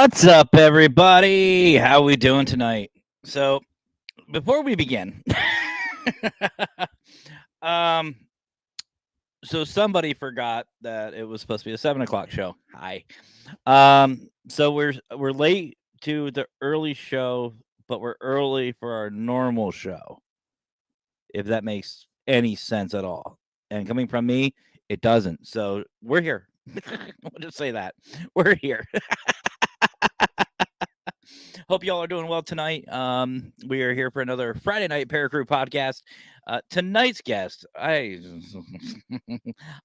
What's up, everybody? How we doing tonight? So, before we begin, um, so somebody forgot that it was supposed to be a 7 o'clock show. Hi. So we're late to the early show, but we're early for our normal show. If that makes any sense at all. And coming from me, it doesn't. So we're here. We'll just say that we're here. Hope y'all are doing well tonight. We are here for another Friday night Paracrew podcast. Tonight's guest, I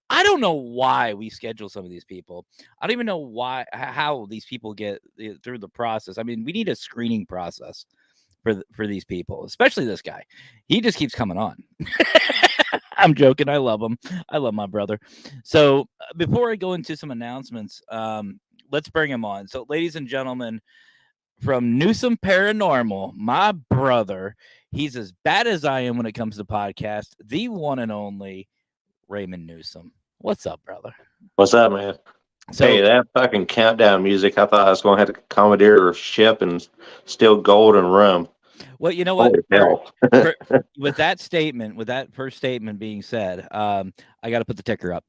I don't know why we schedule some of these people. I don't even know how these people get through the process. I mean, we need a screening process for these people, especially this guy. He just keeps coming on. I'm joking. I love him. I love my brother. So before I go into some announcements, let's bring him on. So, ladies and gentlemen, from Newsome Paranormal, my brother. He's as bad as I am when it comes to podcast. The one and only Raymond Newsome. What's up, brother? What's up, man? So, Hey, that fucking countdown music, I thought I was going to have to commandeer a ship and steal gold and rum. well, you know what? Holy hell. With that statement, with that first statement being said, I got to put the ticker up.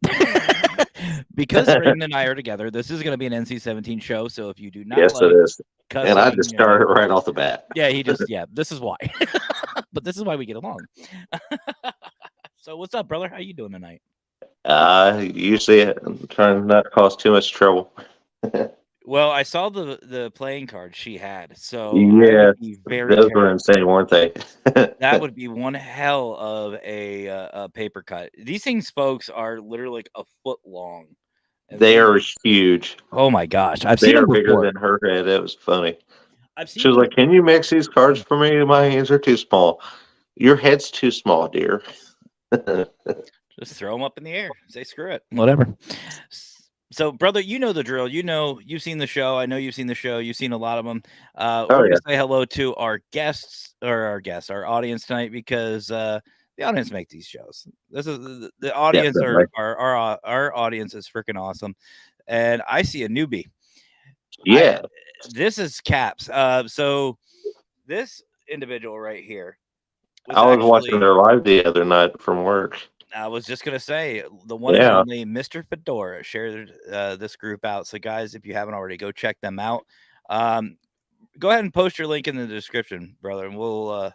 Because Raymond and I are together, this is going to be an NC-17 show. So if you do not Yes, like it is. cussing, And I just started right off the bat. Yeah, this is why. But this is why we get along. So what's up, brother? How you doing tonight? You see it. I'm trying not to cause too much trouble. Well, I saw the playing cards she had, so Yeah, very those were careful. insane, weren't they? That would be one hell of a paper cut. These things, folks, are literally like a foot long. They are huge. Oh my gosh, I've They seen are them bigger before. than her head. It was funny. I've seen She was them like, "Can you mix these cards for me? My hands are too small." Your head's too small, dear. Just throw them up in the air. Say screw it. Whatever. So, brother, you know the drill. You've seen the show. I know you've seen the show. You've seen a lot of them. We're going to say hello to our guests, our audience tonight, because the audience make these shows. This is the audience. Our audience is freaking awesome. And I see a newbie. Yeah. This is Caps. So this individual right here. I was watching their live the other night from work. I was just going to say, the one and only Mr. Fedora shared this group out. So, guys, if you haven't already, go check them out. Go ahead and post your link in the description, brother, and we'll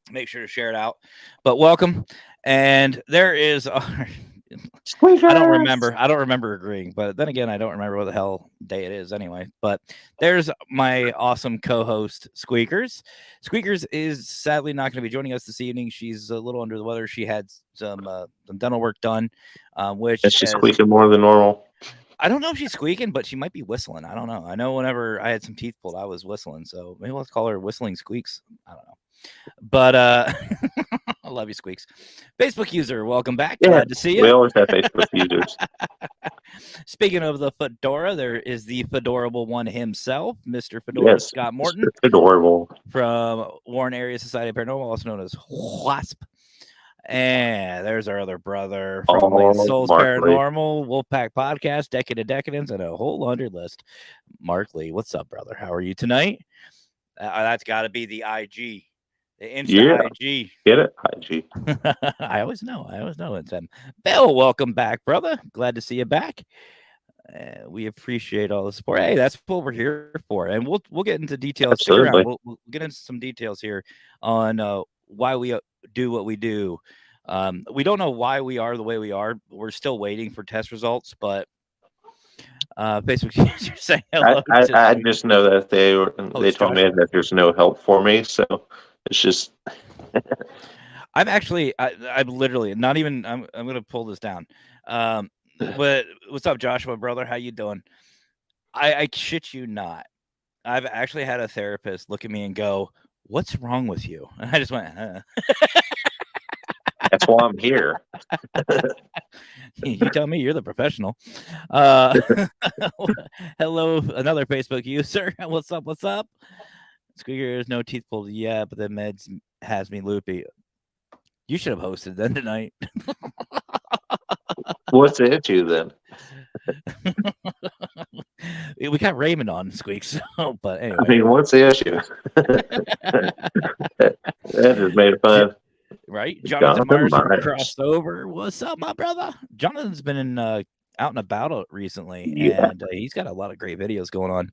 make sure to share it out. But welcome. And there is our... I don't remember agreeing, but then again, I don't remember what the hell day it is anyway. But there's my awesome co-host, Squeakers. Squeakers is sadly not going to be joining us this evening. She's a little under the weather. She had some dental work done, which is she squeaking more than normal? I don't know if she's squeaking, but she might be whistling. I don't know. I know whenever I had some teeth pulled, I was whistling. So maybe let's call her Whistling Squeaks. I don't know. But I love you, Squeaks. Facebook user, welcome back. Yeah, glad to see you. We always have Facebook users. Speaking of the Fedora, there is the Fedorable one himself, Mr. Fedora Scott Morton. Mr. Fedorable. From Warren Area Society of Paranormal, also known as WASP. And there's our other brother from Lane Souls Paranormal, Wolfpack Podcast, Decade of Decadence, and a whole laundry list. Mark Lee, what's up, brother? How are you tonight? That's got to be the IG. The Insta IG. Get it? IG. I always know it's him. Bill, welcome back, brother. Glad to see you back. We appreciate all the support. Hey, that's what we're here for. And we'll get into details. Absolutely. We'll get into some details here on why we do what we do. We don't know why we are the way we are. We're still waiting for test results, but Facebook you're saying hello. I just know that they told me that there's no help for me, so it's just I'm literally not even I'm gonna pull this down. But what's up, Joshua, brother? How you doing? I shit you not. I've actually had a therapist look at me and go, "What's wrong with you?" And I just went, That's why I'm here. You tell me, you're the professional. Hello, another Facebook user. What's up? What's up? Squeaker, there's no teeth pulled yet, but the meds has me loopy. You should have hosted then tonight. What's the issue then? We got Raymond on Squeaks. So, but I anyway, mean, what's the issue? that just made it fun. right? Jonathan Jonathan Myers Myers. crossed over. What's up, my brother? Jonathan's been in out and about recently, Yeah, and he's got a lot of great videos going on.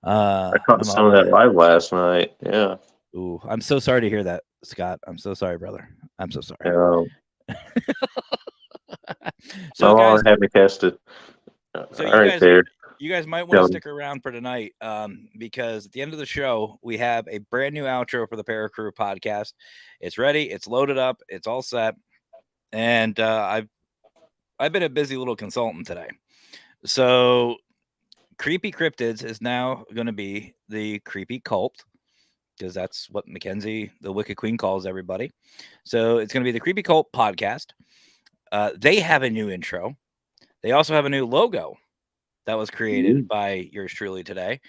I caught I'm some of that live last night. Yeah. Ooh, I'm so sorry to hear that, Scott. I'm so sorry, brother. I'm so sorry. So, My guys, mom had me tested. so All right, there. you guys might want to stick around for tonight, because at the end of the show we have a brand new outro for the Paracrew podcast. It's ready. It's loaded up. It's all set. And I've been a busy little consultant today. So, Creepy Cryptids is now going to be the Creepy Cult, because that's what Mackenzie, the Wicked Queen, calls everybody. So it's going to be the Creepy Cult podcast. They have a new intro. They also have a new logo that was created by yours truly today.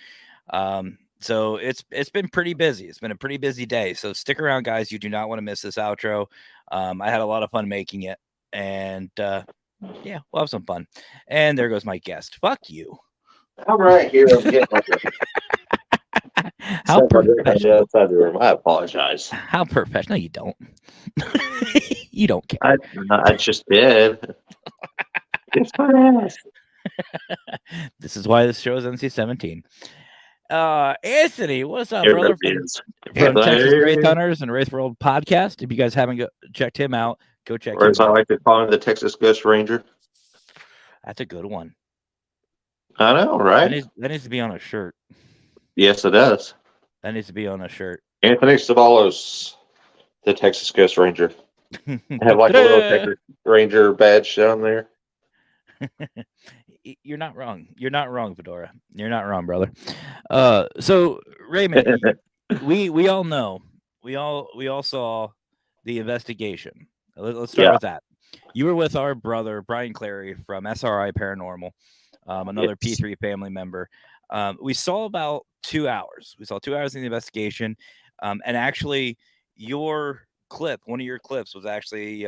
So it's been pretty busy. It's been a pretty busy day. So stick around, guys. You do not want to miss this outro. I had a lot of fun making it, and yeah, we'll have some fun. And there goes my guest. Fuck you. I'm right here. I'm getting my drink. How professional. Outside the room. I apologize. How professional. You don't. You don't care. I just did. It's my ass. This is why this show is NC-17. Anthony, what's up, brother? From Texas Wraith Hunters and Wraith World Podcast. If you guys haven't checked him out, go check him out. Or as I like to call him, the Texas Ghost Ranger. That's a good one. I know, right? That needs to be on a shirt. Yes, it does. That needs to be on a shirt. Anthony Savalos, the Texas Ghost Ranger. I have like a little Texas Ranger badge down there. You're not wrong. You're not wrong, Fedora. You're not wrong, brother. So Raymond, we all know, we all saw the investigation. Let's start with that. You were with our brother Brian Clary from SRI Paranormal, another P3 family member. We saw about 2 hours. We saw 2 hours in the investigation, and actually, one of your clips was actually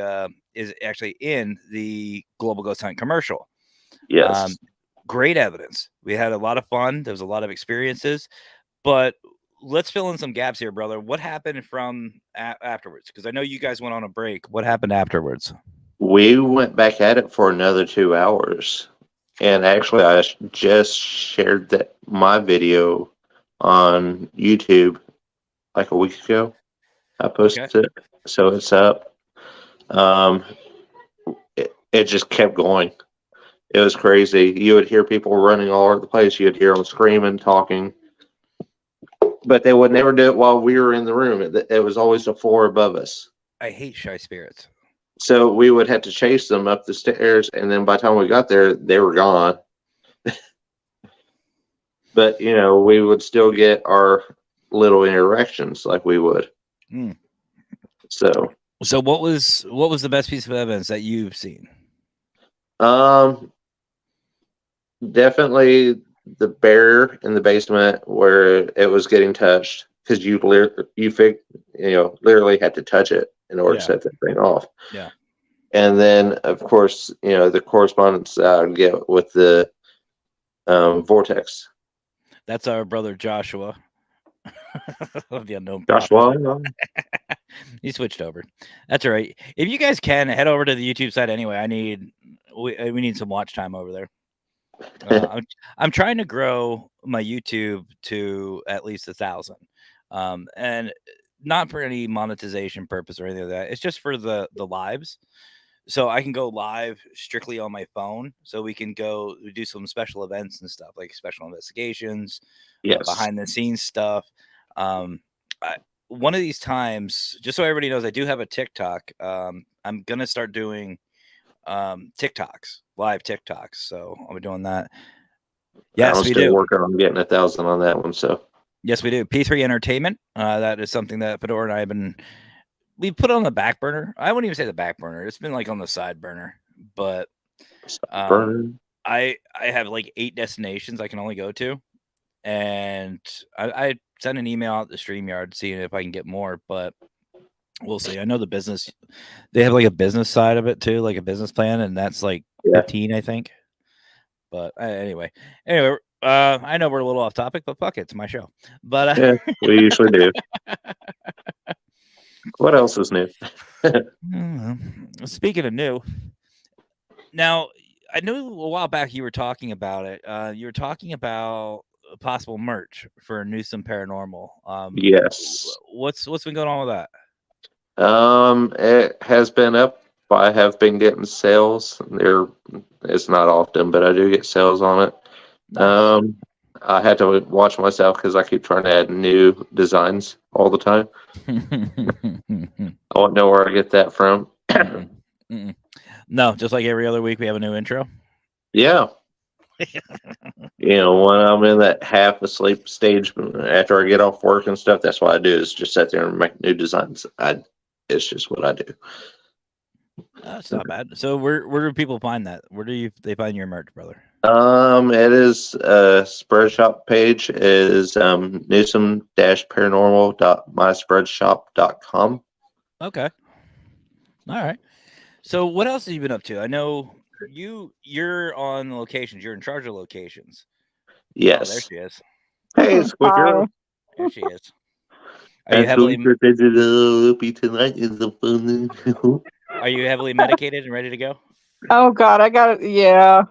is actually in the Global Ghost Hunt commercial. Yes. Great evidence. We had a lot of fun. There was a lot of experiences, but let's fill in some gaps here, brother. What happened from afterwards? Because I know you guys went on a break. What happened afterwards? We went back at it for another 2 hours. And actually, I just shared my video on YouTube like a week ago. I posted it, so it's up. It just kept going. It was crazy. You would hear people running all over the place. You'd hear them screaming, talking. But they would never do it while we were in the room. It was always the floor above us. I hate shy spirits. So we would have to chase them up the stairs, and then by the time we got there, they were gone. But, we would still get our little interactions like we would. So what was the best piece of evidence that you've seen? Definitely the barrier in the basement where it was getting touched, because you literally had to touch it in order to set that thing off. Yeah. And then, of course, the correspondence I would get with the vortex. That's our brother Joshua. Of the unknown Joshua. He switched over. That's all right. If you guys can head over to the YouTube site anyway, we need some watch time over there. I'm trying to grow my YouTube to at least 1,000, and not for any monetization purpose or anything like that. It's just for the lives, so I can go live strictly on my phone. So we can go do some special events and stuff, like special investigations, behind the scenes stuff. One of these times, just so everybody knows, I do have a TikTok. I'm gonna start doing TikToks, live TikToks. So I'll be doing that. Yes, I'm still working on getting 1,000 on that one. So yes, we do. P3 Entertainment. That is something that Fedora and I we put on the back burner. I wouldn't even say the back burner. It's been like on the side burner, but I have like 8 destinations I can only go to, and I sent an email out to StreamYard seeing if I can get more, but we'll see. I know the business, they have like a business side of it too, like a business plan, and that's like 15, I think. But anyway, I know we're a little off topic, but fuck it, it's my show. But Yeah, we usually do. What else is new? speaking of new, now I knew a while back you were talking about it. You were talking about possible merch for Newsome Paranormal. Yes. What's been going on with that? It has been up. I have been getting sales. It's not often, but I do get sales on it. Nice. I had to watch myself because I keep trying to add new designs all the time. I don't know where I get that from. Mm-mm. Mm-mm. No, just like every other week, we have a new intro. Yeah. When I'm in that half asleep stage after I get off work and stuff, that's what I do is just sit there and make new designs. It's just what I do. That's not bad. So where do people find that? Where do they find your merch, brother? It is spread shop page is newsome-paranormal.myspreadshop.com. Okay. All right. So what else have you been up to? I know you're on locations. You're in charge of locations. Oh, there Yes. she is. Hey, Squidger. There she is. Are you heavily tonight is the fun. Are you heavily medicated and ready to go? Oh God, I got it. Yeah,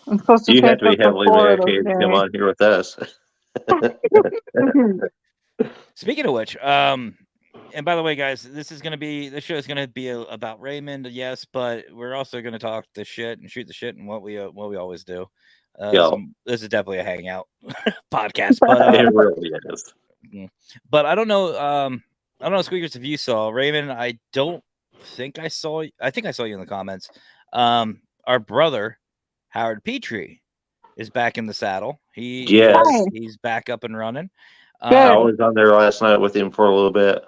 I'm supposed to You have finish to be up the heavily 4 of those medicated to come on here with us. Speaking of which, and by the way, guys, this show is gonna be about Raymond, yes, but we're also gonna talk the shit and shoot the shit and what we always do. Yo, This is definitely a hangout podcast, but it really is. but I don't know. I don't know, Squeakers, if you saw Raymond. I don't think I saw. I think I saw you in the comments. Our brother Howard Petrie is back in the saddle. Yes. He's back up and running. I Good. was on there last night with him for a little bit.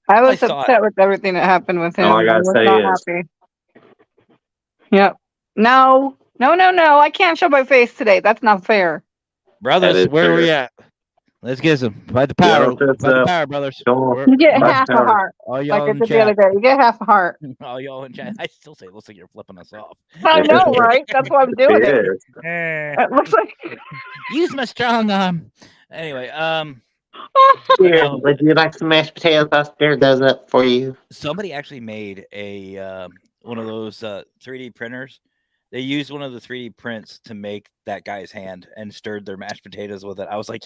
I was saw upset with everything that happened with him. All I I gotta was say not is, happy. Yep. No. I can't show my face today. That's not fair. brothers, is where are we fair. at? Let's get some. Fight the power. Yeah, that's Fight the up. power, brothers. Come on. You get Fight half the a power. heart, All like y'all I in did the other chat. day. You get half a heart. All y'all in chat. I still say it looks like you're flipping us off. I know, right? That's why I'm doing it. It is. It looks like. Use my strong arm. Anyway, Here, no, would you like some mashed potatoes? I'll stir those up for you. somebody actually made a one of those 3D printers. They used one of the 3D prints to make that guy's hand and stirred their mashed potatoes with it. I was like,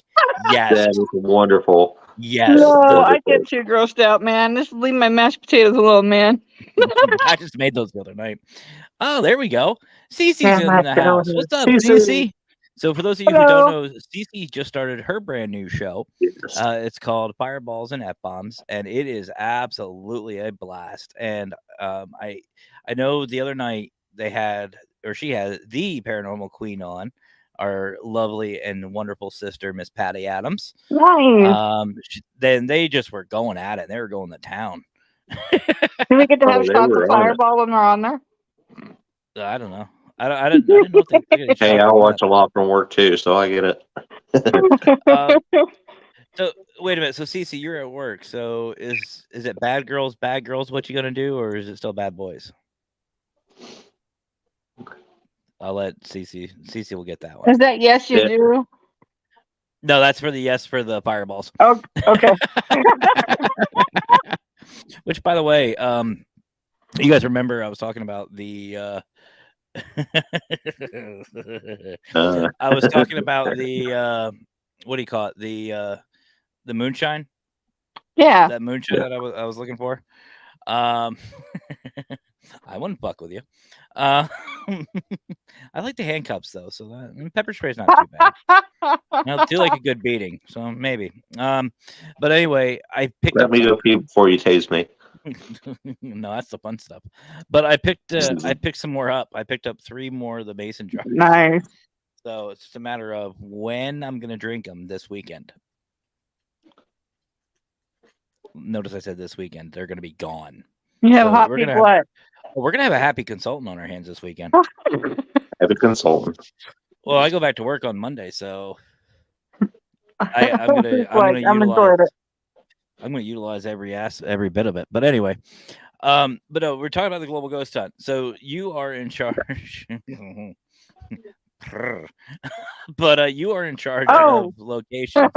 yes, That is wonderful. yes. No, I Wonderful. get too grossed out, man. Just leave my mashed potatoes alone, man. I just made those the other night. Oh, there we go. Cece's Yeah, in my the house. What's up, Cece. Cece? So for those of you who don't know, Cece just started her brand new show. Yes. It's called Fireballs and F-Bombs, and it is absolutely a blast. And I know the other night she had the Paranormal Queen on, our lovely and wonderful sister, Miss Patty Adams. Nice. Then they just were going at it. They were going to town. Do we get to Oh, have they shots were of on it. Fireball when we're on there? I don't know. I didn't know if they took any Hey, shots I or watch a lot from work too, so I get it. not. So wait a minute. So Cece, you're at work. So is it bad girls? What you gonna do, or is it still bad boys? I'll let Cece. Cece will get that one. Is that yes, you Yeah. do? No, that's for the yes for the fireballs. Oh, okay. Which, by the way, you guys remember I was talking about the. I was talking about the what do you call it? The moonshine. Yeah. That moonshine that I was looking for. I wouldn't fuck with you. I like the handcuffs though, so that pepper spray's not too bad. I do like a good beating, so maybe. But anyway, I picked Let up. me go pee before you tase me. No, that's the fun stuff. But I picked some more up. I picked up 3 more of the mason jars. Nice. So it's just a matter of when I'm gonna drink them this weekend. Notice I said this weekend. They're gonna be gone. You have So hot we're people gonna what? We're gonna have a happy consultant on our hands this weekend. Have a consultant. Well, I go back to work on Monday, so I'm gonna utilize every bit of it. But anyway, but no, we're talking about the global ghost hunt. So you are in charge. But you are in charge Oh. of locations.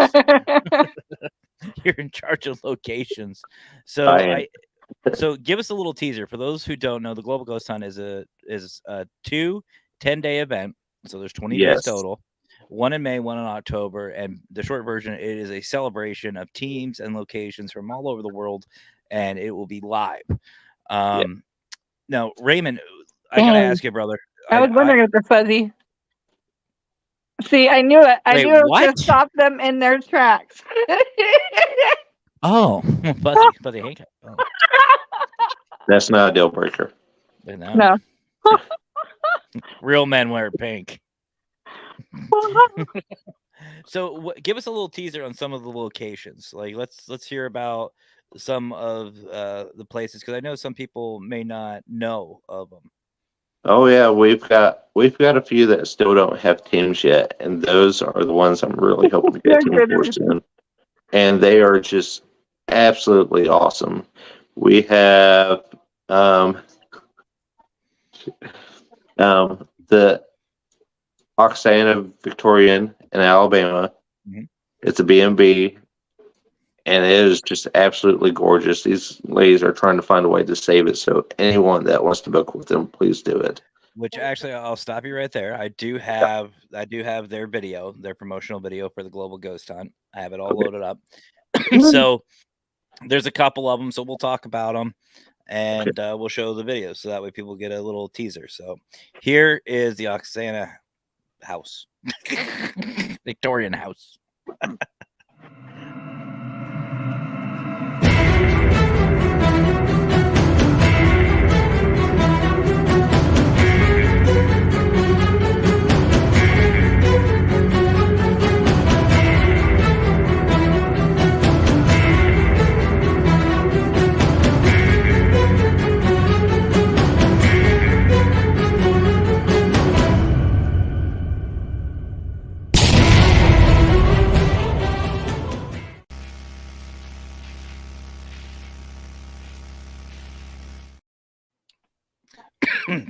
You're in charge of locations. I am. So give us a little teaser for those who don't know. The Global Ghost Hunt is a 10-day event. So there's 20 days Yes. total. One in May, one in October, and the short version, it is a celebration of teams and locations from all over the world, and it will be live. Now, Raymond, I gotta Dang. ask you, brother. I was wondering if they're fuzzy. See, I knew it. I Wait, knew it was what? to stop them in their tracks. Oh, fuzzy handcuff. Oh, That's not a deal breaker. No. Real men wear pink. So give us a little teaser on some of the locations. Like let's hear about some of the places, because I know some people may not know of them. Oh yeah, we've got a few that still don't have teams yet, and those are the ones I'm really hoping to get team for soon. And they are just absolutely awesome. We have the Oksana Victorian in Alabama. Mhm. It's a B&B, and it is just absolutely gorgeous. These ladies are trying to find a way to save it, so anyone that wants to book with them, please do it. Which actually, I'll stop you right there. I do have their video, their promotional video for the Global Ghost Hunt. I have it all loaded up. So there's a couple of them, so we'll talk about them, and we'll show the video, so that way people get a little teaser. So here is the Oksana house, Victorian house.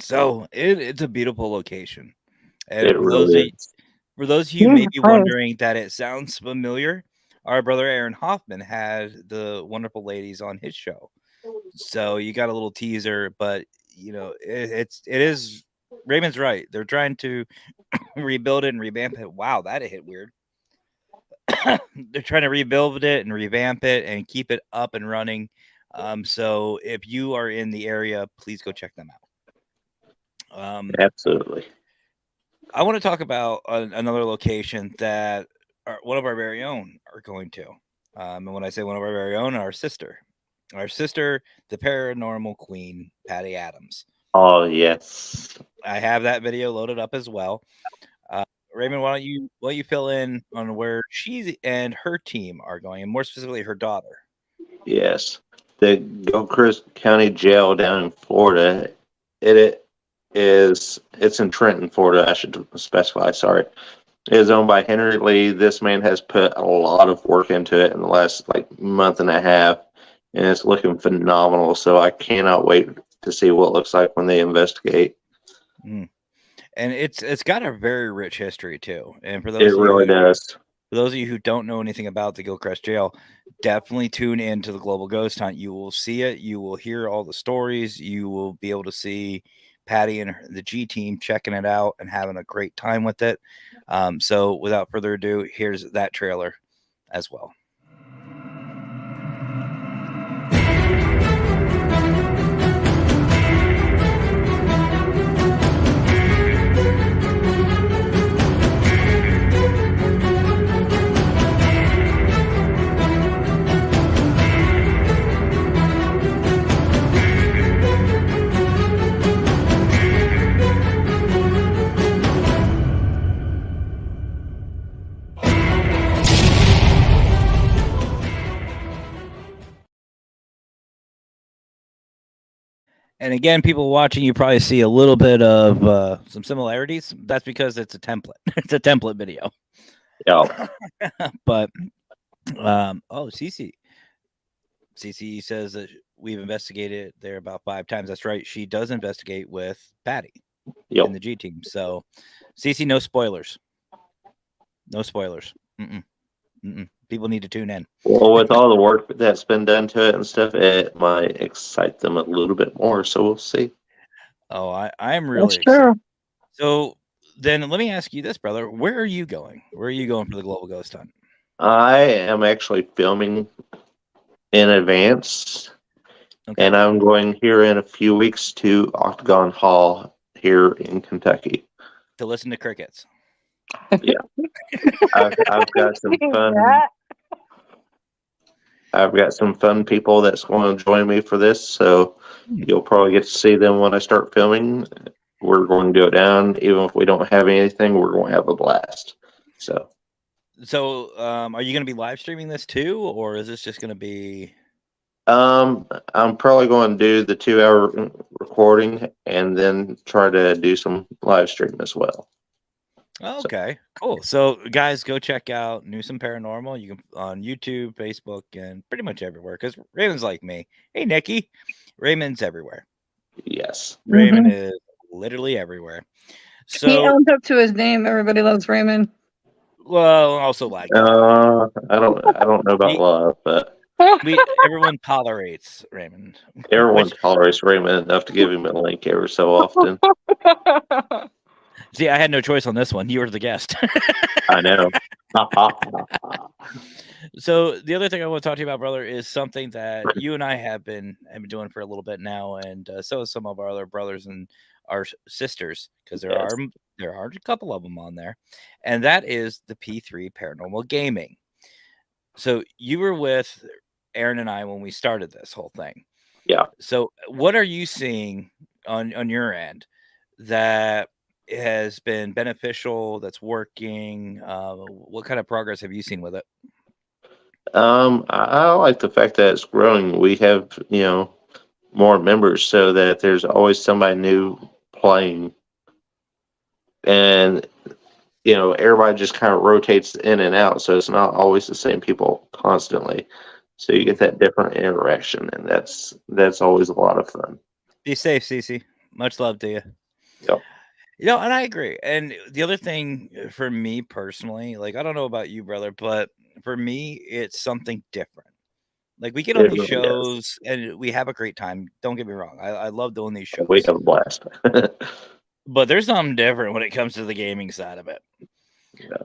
So it's a beautiful location. And It really is. for those of you may be wondering that it sounds familiar, our brother Aaron Hoffman had the wonderful ladies on his show. So you got a little teaser, but it is Raymond's right. They're trying to rebuild it and revamp it. Wow, that hit weird. They're trying to rebuild it and revamp it and keep it up and running. So if you are in the area, please go check them out. Absolutely. I want to talk about another location that one of our very own are going to. And when I say one of our very own, our sister, the paranormal queen, Patty Adams. Oh yes. I have that video loaded up as well. Raymond, why don't you fill in on where she and her team are going, and more specifically her daughter? Yes. The Gilchrist County Jail down in Florida, it's in Trenton, Florida, I should specify, sorry. It is owned by Henry Lee. This man has put a lot of work into it in the last month and a half, and it's looking phenomenal. So I cannot wait to see what it looks like when they investigate. And it's got a very rich history too. And for those it really does. For those of you who don't know anything about the Gilchrist Jail, definitely tune in to the Global Ghost Hunt. You will see it. You will hear all the stories. You will be able to see Patty and the G team checking it out and having a great time with it. So without further ado, here's that trailer as well. And again, people watching, you probably see a little bit of some similarities. That's because it's a template. It's a template video. Yeah. But Cece says that we've investigated there about 5 times. That's right. She does investigate with Patty. Yep. the G team. So, CC, no spoilers. No spoilers. People need to tune in. Well, with all the work that's been done to it and stuff, it might excite them a little bit more. So we'll see. Oh, I'm really That's true. excited. So then let me ask you this, brother. Where are you going? Where are you going for the Global Ghost Hunt? I am actually filming in advance, Okay. and I'm going here in a few weeks to Octagon Hall here in Kentucky. To listen to crickets. I've got some fun. Yeah. I've got some fun people that's going to join me for this, so you'll probably get to see them when I start filming. We're going to do it down, even if we don't have anything. We're going to have a blast. So, are you going to be live streaming this too, or is this just going to be? I'm probably going to do the 2-hour recording and then try to do some live stream as well. Okay, cool. So, guys, go check out Newsome Paranormal. You can on YouTube, Facebook, and pretty much everywhere. Because Raymond's like me. Hey, Nikki, Raymond's everywhere. Yes. Raymond is literally everywhere. He So, owns up to his name. Everybody loves Raymond. well, also like I don't know about love, but everyone tolerates Raymond. everyone tolerates Raymond enough to give him a link every so often. See, I had no choice on this one. You were the guest. I know. So the other thing I want to talk to you about, brother, is something that you and I have been doing for a little bit now, and so have some of our other brothers and our sisters, because there are a couple of them on there, and that is the P3 Paranormal Gaming. So you were with Aaron and I when we started this whole thing. Yeah. So what are you seeing on your end that has been beneficial, that's working? What kind of progress have you seen with it? I like the fact that it's growing. We have, more members, so that there's always somebody new playing. And, everybody just kind of rotates in and out, so it's not always the same people constantly. So you get that different interaction, and that's always a lot of fun. Be safe, Cece. Much love to you. Yep. And I agree. And the other thing for me personally, like, I don't know about you, brother, but for me, it's something different. Like, we get on these shows and we have a great time. Don't get me wrong. I love doing these shows. We have a blast. But there's something different when it comes to the gaming side of it.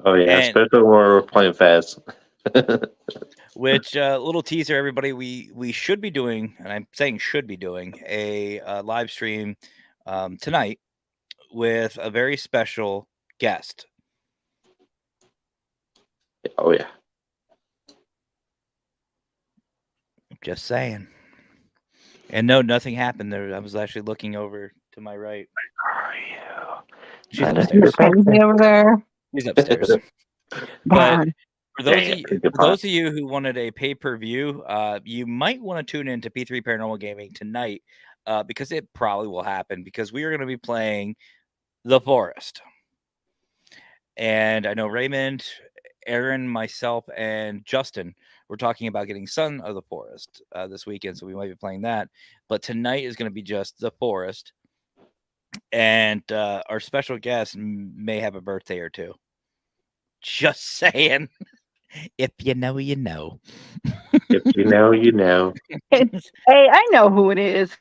Oh, yeah. Especially when we're playing fast. Which, little teaser, everybody, we should be doing, and I'm saying should be doing, a live stream tonight with a very special guest. Oh, yeah. Just saying. And no, nothing happened there. I was actually looking over to my right. Where are you? She's upstairs. Over there. She's upstairs. But for those of you who wanted a pay-per-view, you might want to tune in to P3 Paranormal Gaming tonight, because it probably will happen, because we are going to be playing The Forest. And I know Raymond, Aaron, myself, and Justin were talking about getting Son of the Forest this weekend, so we might be playing that. But tonight is going to be just The Forest. And our special guest may have a birthday or two. Just saying. If you know, you know. If you know, you know. Hey, I know who it is.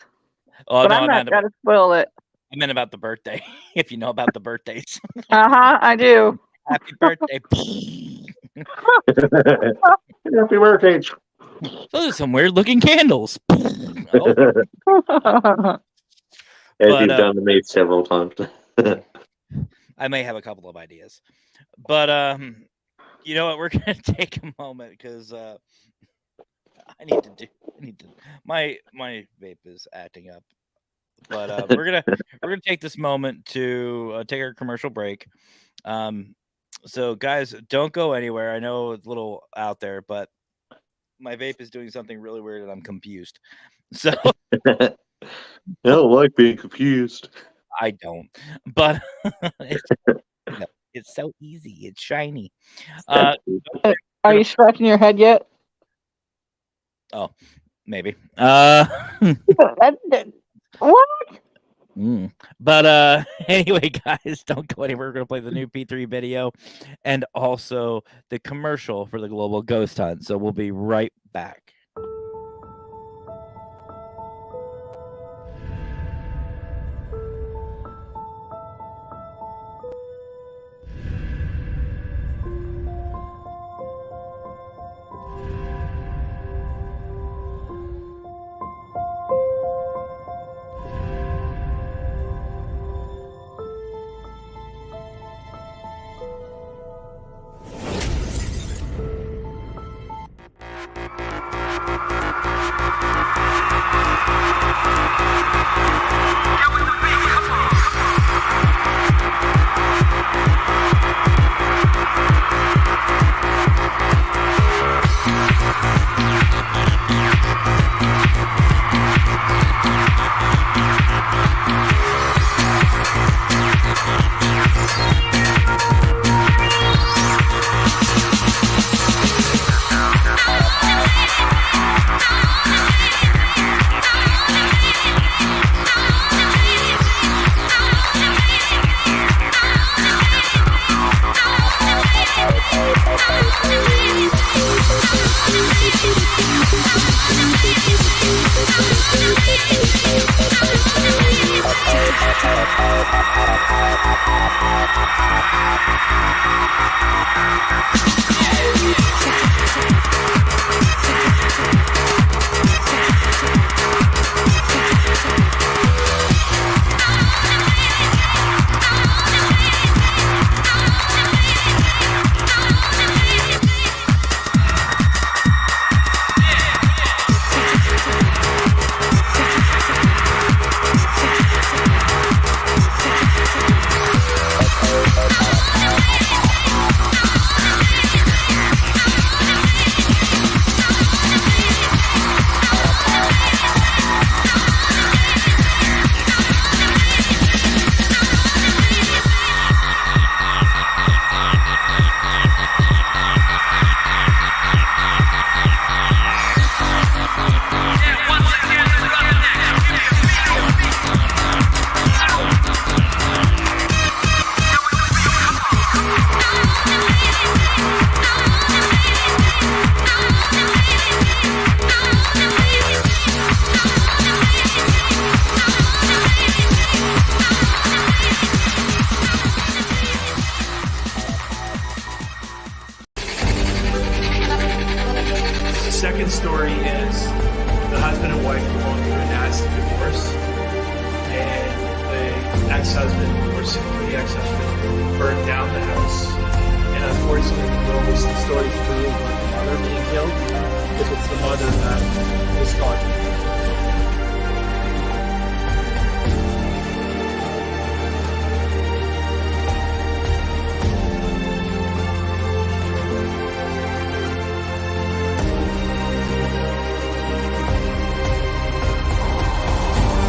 Oh, but no, I'm not going to spoil it. I meant about the birthday. If you know about the birthdays. I do. Happy birthday. Happy birthday. Those are some weird looking candles. As you've done to me several times. I may have a couple of ideas. But you know what? We're gonna take a moment because I need to my vape is acting up. But we're gonna take this moment to take our commercial break. So guys, don't go anywhere. I know it's a little out there, but my vape is doing something really weird and I'm confused. So I don't like being confused. I don't, but it's so easy. It's shiny. Are you scratching your head yet? Oh, maybe. What? But anyway, guys, don't go anywhere. We're gonna play the new P3 video and also the commercial for the Global Ghost Hunt. So we'll be right back. Second story is the husband and wife were going through a nasty divorce, and the ex-husband, or the ex-husband, burned down the house. And unfortunately, the story's true about the mother being killed, because it's the mother that is gone.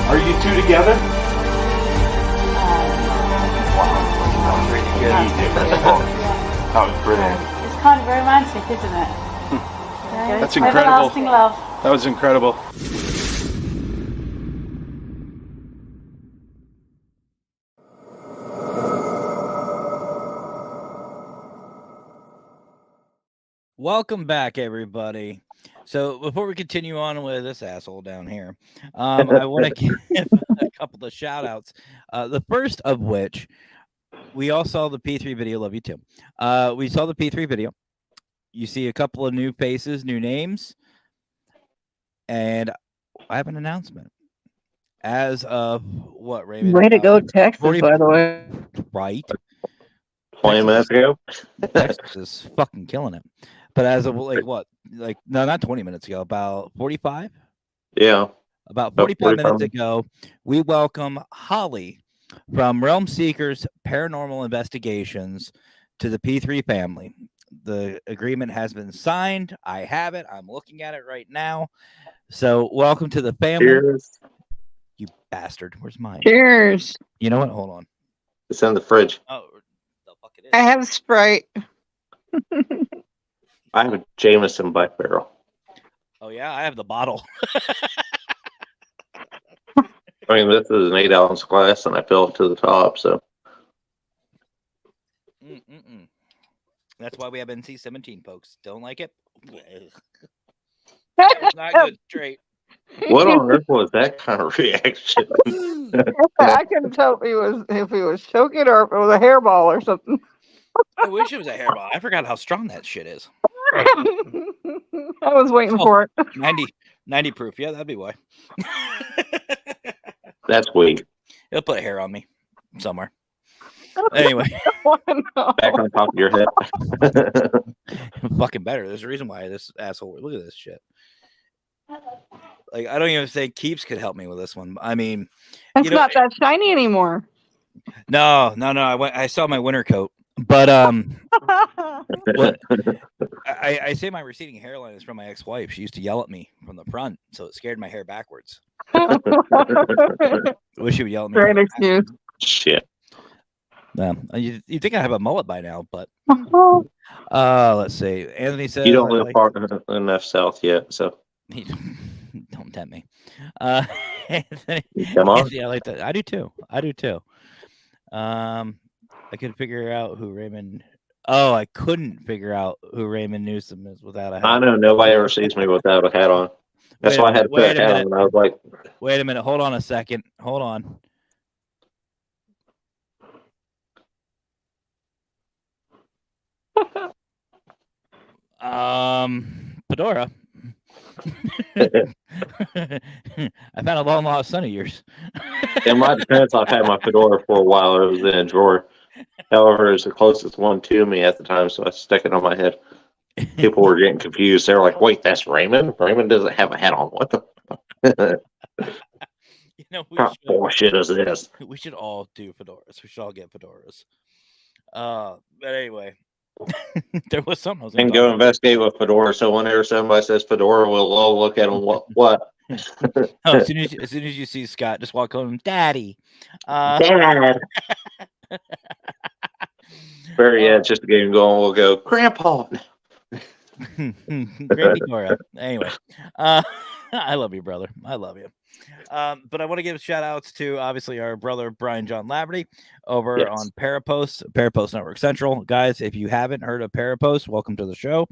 Are you two together? That was brilliant. It's kind of romantic, isn't it? That's incredible. Everlasting love. That was incredible. Welcome back, everybody. So before we continue on with this asshole down here, I want to give a couple of shout outs. The first of which, we all saw the P3 video. Love you too. We saw the P3 video. You see a couple of new faces, new names, and I have an announcement. As of what, Raymond? Way to go, Texas, 40 by the way. Right. 20 minutes ago. Texas is fucking killing it. But as of no, not 20 minutes ago, about 45? Yeah. About 45 minutes ago, we welcome Holly from Realm Seekers Paranormal Investigations to the P3 family. The agreement has been signed. I have it. I'm looking at it right now. So welcome to the family. Cheers. You bastard. Where's mine? Cheers. You know what? Hold on. It's in the fridge. Oh, the fuck it is. I have Sprite. I have a Jameson Black Barrel. Oh, yeah, I have the bottle. I mean, this is an 8-ounce glass, and I filled it to the top. So Mm-mm-mm. That's why we have NC-17, folks. Don't like it? That was not good. Straight. what on earth was that kind of reaction? I couldn't tell if he was choking or if it was a hairball or something. I wish it was a hairball. I forgot how strong that shit is. I was waiting for it. 90 proof. Yeah, that'd be why. That's weak. It'll put hair on me somewhere. Anyway, Back on top of your head. fucking better. There's a reason why this asshole. Look at this shit. Like, I don't even think Keeps could help me with this one. I mean, It's not that shiny anymore. No. I saw my winter coat, but what, I say my receding hairline is from my ex-wife. She used to yell at me from the front, so it scared my hair backwards. I wish she would yell at me. Great excuse. Shit. You think I have a mullet by now, but let's see. Anthony says You don't live far enough south yet, so don't tempt me. Anthony, come on. Anthony, I like that. I do too. I could figure out who Raymond. Oh, I couldn't figure out who Raymond Newsome is without a hat. I know nobody ever sees me without a hat on. That's why I had to put a hat on. And I was like, wait a minute. Hold on a second. Hold on. Fedora. I found a long lost son of yours. in my defense, I've had my fedora for a while. It was in a drawer. However, it was the closest one to me at the time, so I stuck it on my head. People were getting confused. They were like, "Wait, that's Raymond? Raymond doesn't have a hat on. What the? What bullshit is this?" We should all do fedoras. We should all get fedoras. But anyway, there was something I was And go investigate with fedora. So whenever somebody says fedora, we'll all look at them. What? As soon as you see Scott, just walk on, Daddy. Dad. Very edge, just to get him going. We'll go, Grandpa. Granny Dora. Anyway, I love you, brother. I love you. But I want to give shout outs to obviously our brother Brian John Laverty over on Parapost Network Central. Guys, if you haven't heard of Parapost, welcome to the show.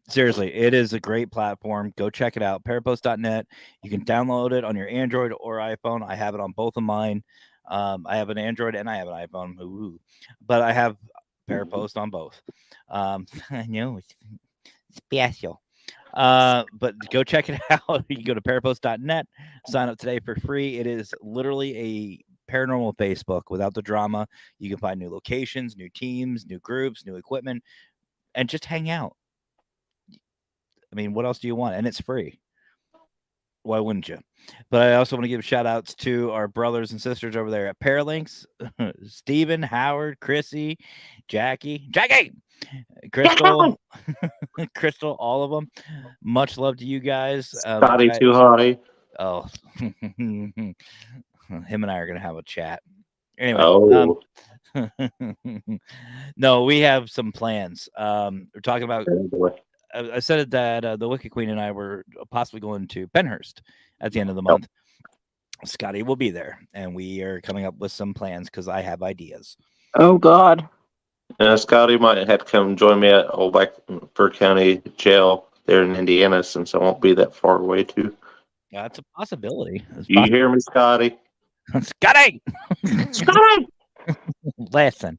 Seriously, it is a great platform. Go check it out. Parapost.net. You can download it on your Android or iPhone. I have it on both of mine. I have an Android and I have an iPhone. Ooh. But I have Parapost on both. I know it's special. But go check it out. You can go to parapost.net, sign up today for free. It is literally a paranormal Facebook without the drama. You can find new locations, new teams, new groups, new equipment, and just hang out. I mean, what else do you want? And it's free. Why wouldn't you? But I also want to give shout outs to our brothers and sisters over there at Paralinks, Stephen, Howard, Chrissy, Jackie, Crystal, Crystal, all of them. Much love to you guys. Scotty too high. Oh, him and I are going to have a chat. Anyway. No, we have some plans. We're talking about... I said that the Wicked Queen and I were possibly going to Penhurst at the end of the month. Scotty will be there, and we are coming up with some plans because I have ideas. Oh, God. Scotty might have to come join me at Old Blackford County Jail there in Indiana, since I won't be that far away, too. That's a possibility. You hear me, Scotty? Scotty! Scotty! Listen.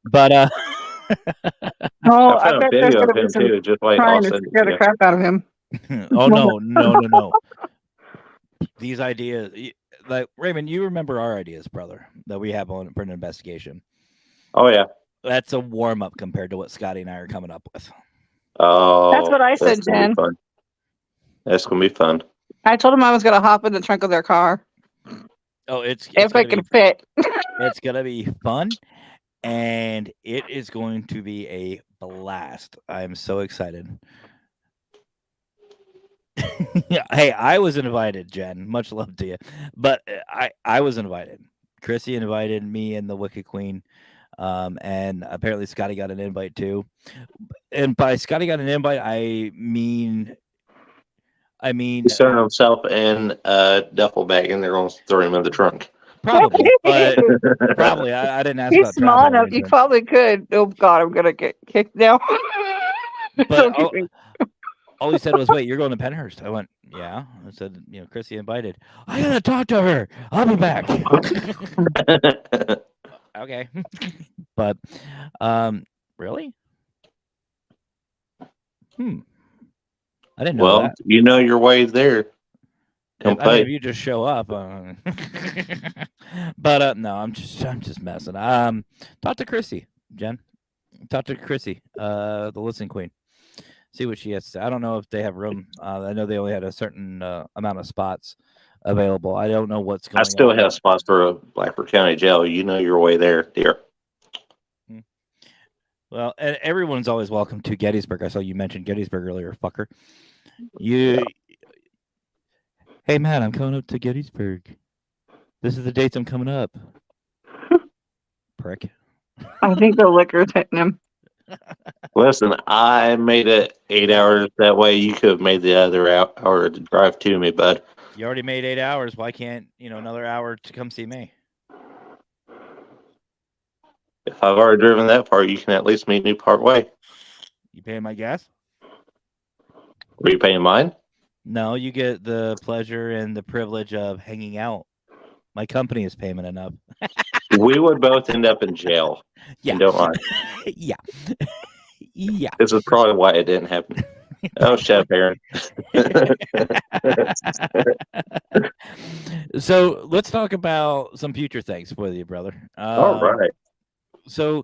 But, I found bet a video of him, too, just like trying to scare the crap out of him. Oh, no. These ideas, like Raymond, you remember our ideas, brother, that we have on for an investigation. Oh, yeah. That's a warm-up compared to what Scotty and I are coming up with. Oh, that's what I said, Jen. That's going to be fun. I told him I was going to hop in the trunk of their car. Oh, it's if it can fit. It's going to be fun, and it is going to be a blast. I'm so excited. Hey, I was invited, Jen. Much love to you. But I was invited. Chrissy invited me and the Wicked Queen. And apparently Scotty got an invite too. And by Scotty got an invite, I mean I mean, He's throwing himself in a duffel bag, and they're going to throw him in the trunk. probably, but probably I didn't ask He's about small travel enough. You arrangements. probably could. Oh God, I'm gonna get kicked now. But Don't you think? all he said was, "Wait, you're going to Penhurst?" I went, "Yeah." I said, Chrissy invited. I gotta talk to her. I'll be back. Okay, but really? I didn't know Well, that. you know your way there. Come I mean, if play. you just show up. But no, I'm just messing. Talk to Chrissy, Jen. Talk to Chrissy, the listening queen. See what she has to say. I don't know if they have room. I know they only had a certain amount of spots available. I don't know what's going I on. still have spots for a Blackburn County jail. You know your way there, dear. Well, and everyone's always welcome to Gettysburg. I saw you mentioned Gettysburg earlier, fucker. Hey, Matt, I'm coming up to Gettysburg. This is the dates I'm coming up. Prick. I think the liquor's hitting him. Listen, I made it 8 hours. That way you could have made the other hour to drive to me, bud. You already made 8 hours. Why can't, another hour to come see me? If I've already driven that far, you can at least meet me part way. You paying my gas? Were you paying mine? No, you get the pleasure and the privilege of hanging out. My company is payment enough. We would both end up in jail. Yeah. And don't lie. Yeah. Yeah. This is probably why it didn't happen. Oh, shut up, Aaron. So let's talk about some future things with you, brother. All right. So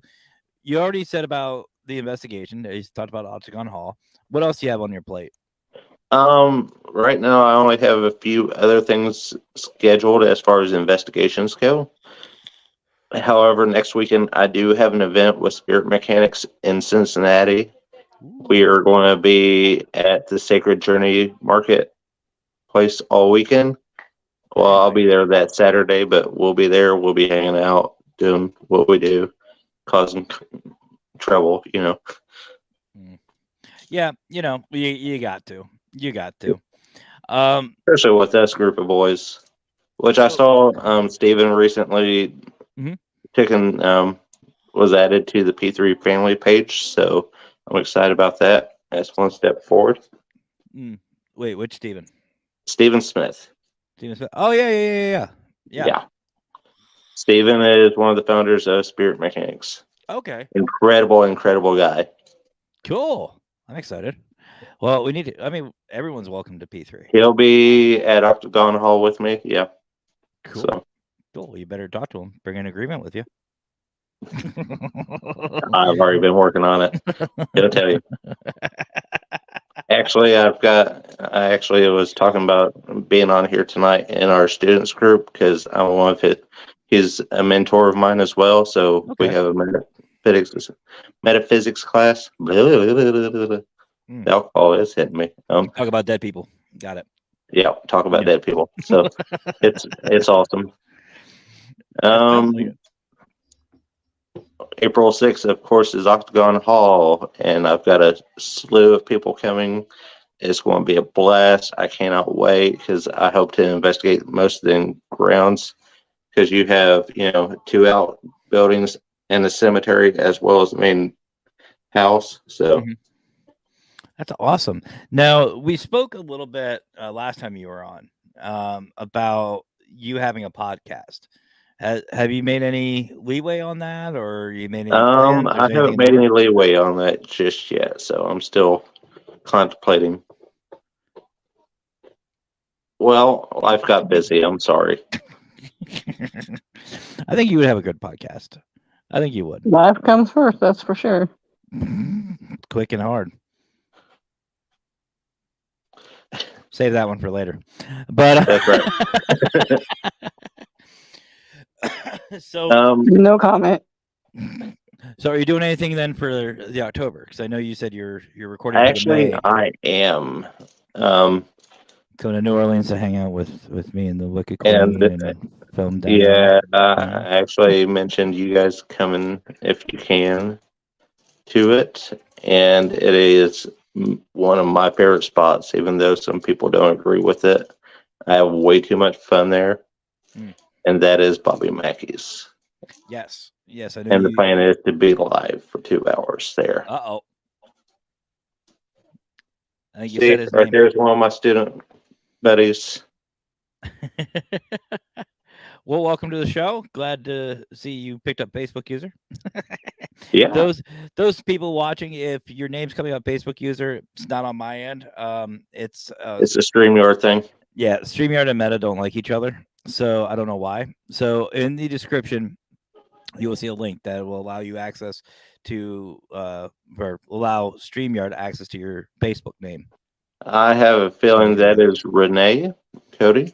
you already said about the investigation. You talked about Octagon Hall. What else do you have on your plate? Right now I only have a few other things scheduled as far as investigations go. However, next weekend I do have an event with Spirit Mechanics in Cincinnati. We are going to be at the Sacred Journey Marketplace all weekend. Well, I'll be there that Saturday, but we'll be there. We'll be hanging out, doing what we do, causing trouble, Yeah, you got to. You got to. Especially with this group of boys, which I saw Steven recently was added to the P3 family page, so I'm excited about that. That's one step forward. Wait, which Steven? Steven Smith. Steven Smith. Oh, yeah. Steven is one of the founders of Spirit Mechanics. Okay. Incredible guy. Cool. I'm excited. Well, we need to, everyone's welcome to P3. He'll be at Octagon Hall with me. Yeah. Cool. So. Cool. You better talk to him. Bring an agreement with you. I've already been working on it. He'll tell you. Actually, I was talking about being on here tonight in our students group because I'm one of he's a mentor of mine as well. So we have a metaphysics class. The alcohol is hitting me. Talk about dead people. Got it. Yeah, talk about dead people. So it's awesome. April 6th, of course, is Octagon Hall, and I've got a slew of people coming. It's going to be a blast. I cannot wait because I hope to investigate most of the grounds because you have, 2 outbuildings and the cemetery as well as the main house. So that's awesome. Now, we spoke a little bit last time you were on about you having a podcast. Have you made any leeway on that, or you made any plans? I haven't made any leeway on that just yet, so I'm still contemplating. Well, life got busy. I'm sorry. I think you would have a good podcast. I think you would. Life comes first, that's for sure. Quick and hard. Save that one for later. But that's right. So no comment. So are you doing anything then for the October? Because I know you said you're recording. Actually, I am. Going to New Orleans to hang out with me and the Wicked Queen and film down. Yeah, I actually mentioned you guys coming if you can to it, and it is one of my favorite spots, even though some people don't agree with it. I have way too much fun there, and that is Bobby Mackey's. Yes, I know. And the plan is to be live for 2 hours there. I think you See, said his right name. there's one of my student buddies. Well, welcome to the show. Glad to see you picked up Facebook user. Yeah, Those people watching, if your name's coming up Facebook user, it's not on my end. It's it's a StreamYard thing. yeah, StreamYard and Meta don't like each other, so I don't know why. So in the description, you will see a link that will allow you access to or allow StreamYard access to your Facebook name. I have a feeling that is Renee Cody.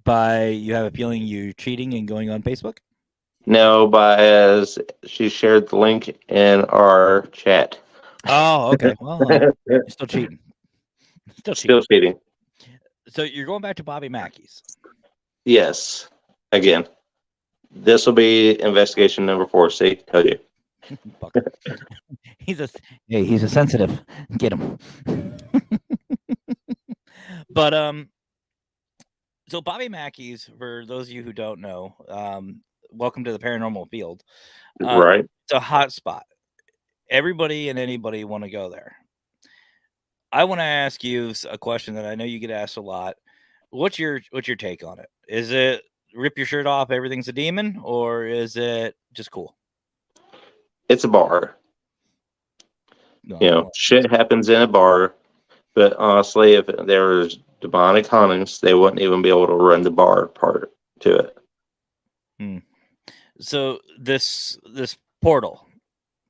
You have a feeling you're cheating and going on Facebook? No, but as she shared the link in our chat. Oh, okay. Well, you're still cheating. Still cheating. So you're going back to Bobby Mackey's. Yes. Again, this will be investigation number 4. See, tell you. He's a sensitive. Get him. But so Bobby Mackey's, for those of you who don't know, welcome to the paranormal field. Right. It's a hot spot. Everybody and anybody want to go there. I want to ask you a question that I know you get asked a lot. What's your take on it? Is it rip your shirt off, everything's a demon, or is it just cool? It's a bar. No, You know, shit happens in a bar. But honestly, if there was demonic hauntings, they wouldn't even be able to run the bar part to it. So this portal,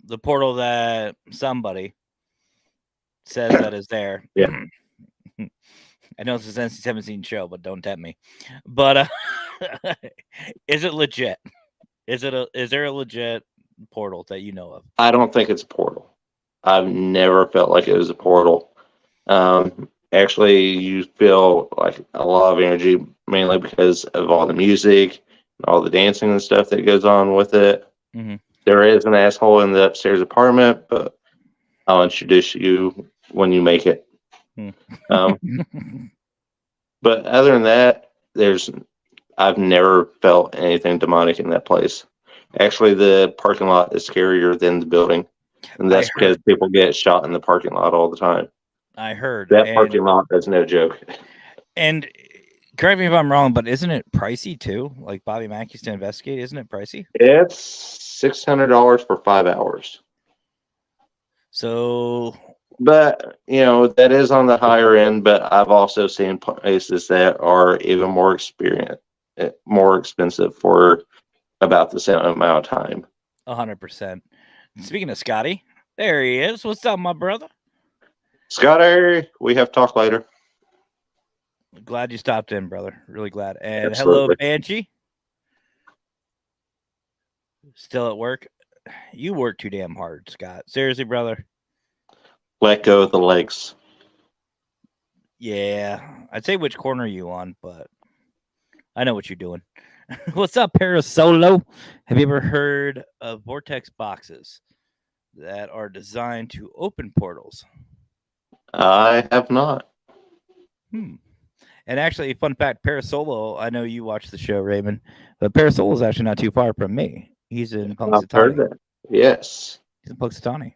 the portal that somebody says that is there. Yeah. I know it's an NC-17 show, but don't tempt me. But is it legit? Is there a legit portal that you know of? I don't think it's a portal. I've never felt like it was a portal. Actually, you feel like a lot of energy, mainly because of all the music and all the dancing and stuff that goes on with it. Mm-hmm. There is an asshole in the upstairs apartment, but I'll introduce you when you make it. But other than that, I've never felt anything demonic in that place. Actually, the parking lot is scarier than the building, and that's because people get shot in the parking lot all the time. I heard that parking lot is no joke. And correct me if I'm wrong, but isn't it pricey too? Like Bobby Mackey's to investigate, isn't it pricey? It's $600 for 5 hours. So, but you know that is on the higher end. But I've also seen places that are even more expensive for about the same amount of time. 100%. Speaking of Scotty, there he is. What's up, my brother? Scotty, we have talk later. Glad you stopped in, brother. Really glad. And Absolutely. Hello, Banshee. Still at work? You work too damn hard, Scott. Seriously, brother. Let go of the legs. Yeah. I'd say which corner are you on, but I know what you're doing. What's up, Parasolo? Have you ever heard of vortex boxes that are designed to open portals? I have not. And actually, fun fact, Parasolo, I know you watch the show, Raymond, but Parasolo is actually not too far from me. He's in Punxsutawney. I've heard that. Yes. He's in Punxsutawney.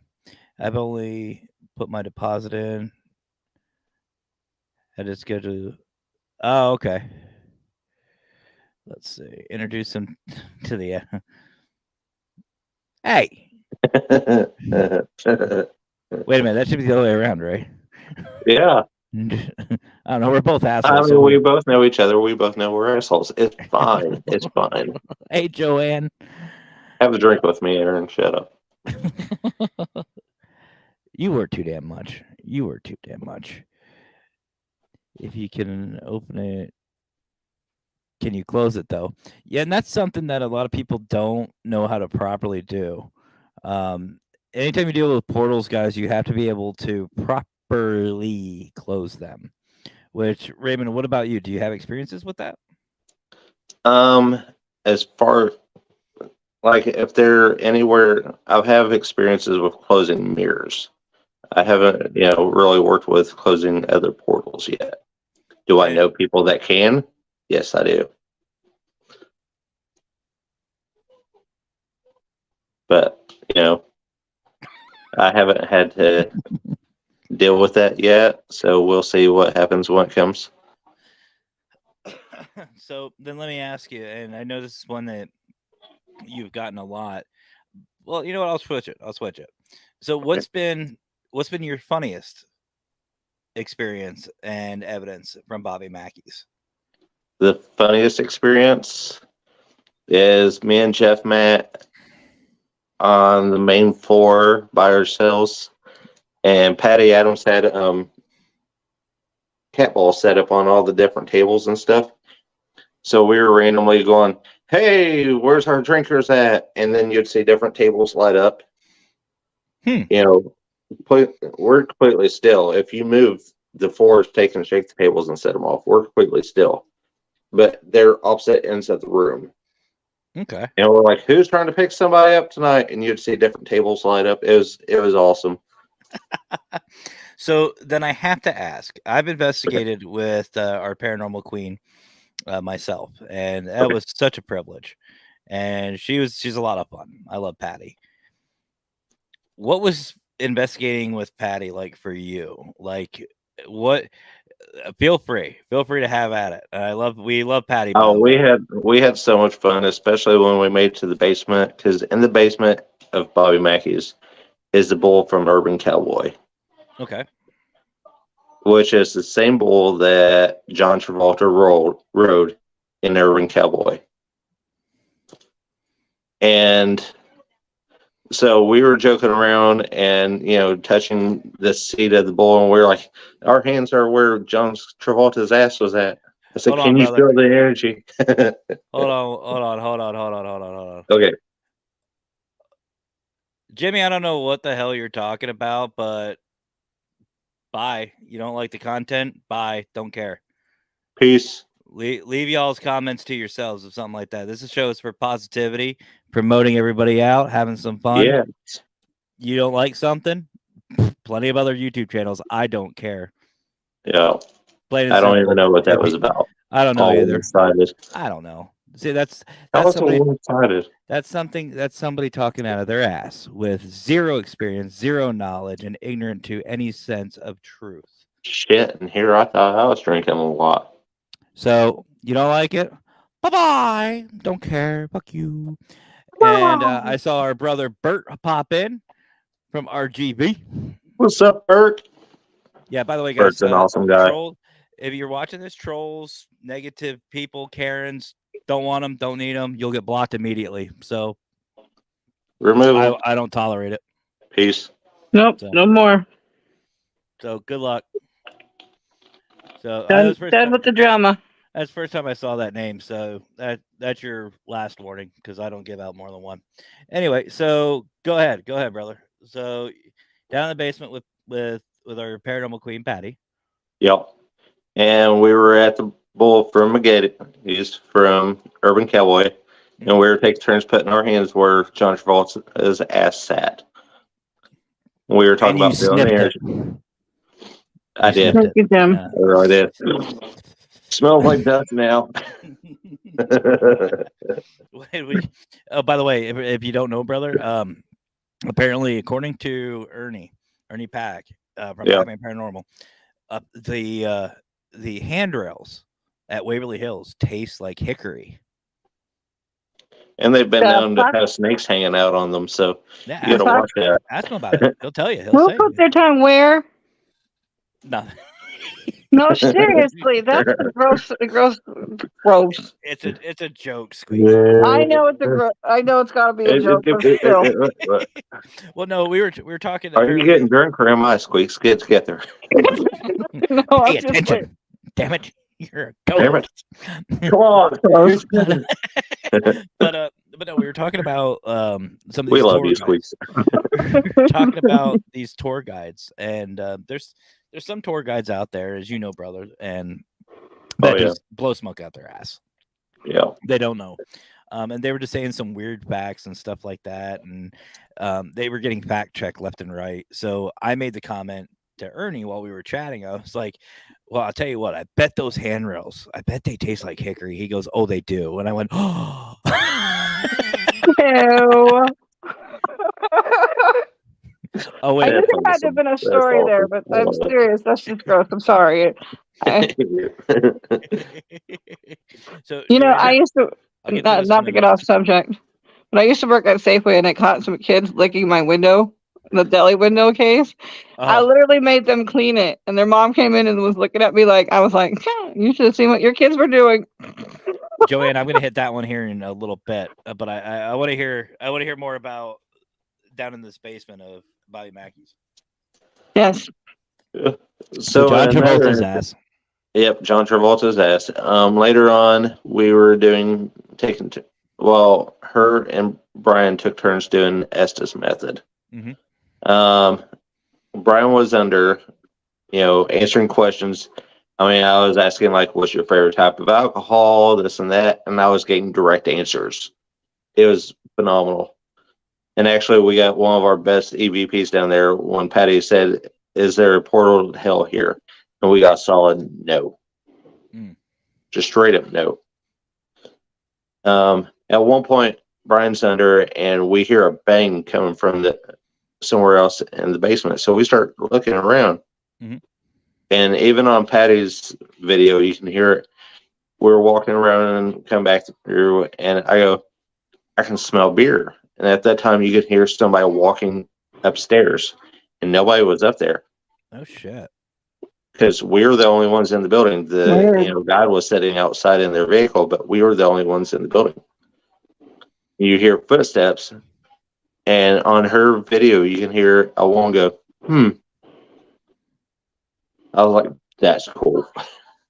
I've only put my deposit in. I just go to... Oh, okay. Let's see. Introduce him to the... Hey! Wait a minute. That should be the other way around, right? Yeah. I don't know. We're both assholes. I mean, we both know each other. We both know we're assholes. It's fine. It's fine. Hey, Joanne. Have a drink with me, Aaron. Shut up. You work too damn much. If you can open it, can you close it though? Yeah, and that's something that a lot of people don't know how to properly do. Anytime you deal with portals, guys, you have to be able to properly close them. Which, Raymond, what about you? Do you have experiences with that? As far like if they're anywhere, I have experiences with closing mirrors. I haven't, really worked with closing other portals yet. Do I Okay. know people that can? Yes, I do. But, I haven't had to deal with that yet. So we'll see what happens when it comes. So then let me ask you, and I know this is one that you've gotten a lot. Well, you know what? I'll switch it. So what's been your funniest experience and evidence from Bobby Mackey's? The funniest experience is me and Jeff met on the main floor by ourselves, and Patty Adams had cat balls set up on all the different tables and stuff. So we were randomly going, "Hey, where's our drinkers at?" And then you'd see different tables light up. We're completely still. If you move, the floor is taken and shake the tables and set them off. We're completely still, but they're opposite ends of the room. Okay. And we're like, "Who's trying to pick somebody up tonight?" And you'd see different tables light up. It was awesome. So then I have to ask. I've investigated with our paranormal queen myself, and that was such a privilege. And she's a lot of fun. I love Patty. What was investigating with Patty like for you? Like, what? Feel free to have at it. We love Patty. Oh, we had so much fun, especially when we made it to the basement. Because in the basement of Bobby Mackey's is the bull from Urban Cowboy, Okay. which is the same bull that John Travolta rode in Urban Cowboy. And so we were joking around and, touching the seat of the bull, and we were like, our hands are where John Travolta's ass was at. I said, Hold on, "Can you brother. feel the energy?" Hold on. Okay. Jimmy, I don't know what the hell you're talking about, but bye. You don't like the content? Bye. Don't care. Peace. Leave y'all's comments to yourselves of something like that. This show is for positivity, promoting everybody out, having some fun. Yeah. You don't like something? Plenty of other YouTube channels. I don't care. Yeah. Plain and I don't simple. even know what that was about. I don't know All either. one-sided. I don't know. See, that's That's somebody. one-sided. That's somebody talking out of their ass with zero experience, zero knowledge, and ignorant to any sense of truth. Shit, and here I thought I was drinking a lot. So you don't like it? Bye-bye. Don't care. Fuck you. And I saw our brother Bert pop in from RGB. What's up, Bert? Yeah, by the way, guys, Bert's an awesome guy. If you're watching this, trolls, negative people, Karens, don't want them, don't need them, you'll get blocked immediately. So Remove them. I don't tolerate it. Peace. Nope, So- no more. So good luck. So Done with the drama. That's the first time I saw that name. So that's your last warning because I don't give out more than one. Anyway, so go ahead, brother. So down in the basement with our paranormal queen Patty. Yep. And we were at the bull from McGetty. He's from Urban Cowboy. And we were taking turns putting our hands where John Travolta's ass sat. We were talking about feeling the energy. I did. Thank you, Jim. I did. Smells like dust now. By the way, if you don't know, brother, apparently, according to Ernie Pack from Batman Paranormal, the handrails at Waverly Hills taste like hickory. And they've been known to have snakes hanging out on them, so Yeah, you gotta watch that. ask him about it. He'll tell you. Who put their time where? No. No, seriously, that's gross. It's a joke, Squeak. I know it's got to be a joke, but still. Well, no, we were talking. Are you getting drunk or am I, Squeaks? Get together. No, Pay attention. Damn it. You're a ghost. Come on. But no, we were talking about some of these We love tour you, guides. Squeaks. We're talking about these tour guides, and there's some tour guides out there, as you know, brother, and that just blow smoke out their ass. Yeah. They don't know. And they were just saying some weird facts and stuff like that, and they were getting fact checked left and right. So I made the comment to Ernie while we were chatting. I was like, "Well, I'll tell you what. I bet those handrails. I bet they taste like hickory." He goes, "Oh, they do." And I went, "Oh." Ew. Oh I wait, knew there had to have been a story there, but I'm serious. That's just gross. I'm sorry. So You know, Joanne, I used to I'll get to this not one to in get a- off subject, but I used to work at Safeway, and I caught some kids licking my window, the deli window case. I Oh, literally made them clean it, and their mom came in and was looking at me like I was like, "You should have seen what your kids were doing." Joanne, I'm gonna hit that one here in a little bit, but I want to hear more about down in this basement of Bobby Mackey's. Yes. So John another- Travolta's ass. Yep, John Travolta's ass. Later on, we were her and Brian took turns doing Estes method. Mhm. Brian was under, answering questions. I mean, I was asking like, "What's your favorite type of alcohol?" This and that, and I was getting direct answers. It was phenomenal. And actually, we got one of our best EVPs down there when Patty said, "Is there a portal to hell here?" And we got solid no. Just straight up no. At one point, Brian's under, and we hear a bang coming from somewhere else in the basement. So we start looking around. Mhm. And even on Patty's video, you can hear it. We're walking around and come back through, and I go, "I can smell beer." And at that time, you could hear somebody walking upstairs, and nobody was up there Oh shit. because we were the only ones in the building. Weird. God was sitting outside in their vehicle, but we were the only ones in the building. You hear footsteps, and on her video, you can hear a woman go, I was like, "That's cool."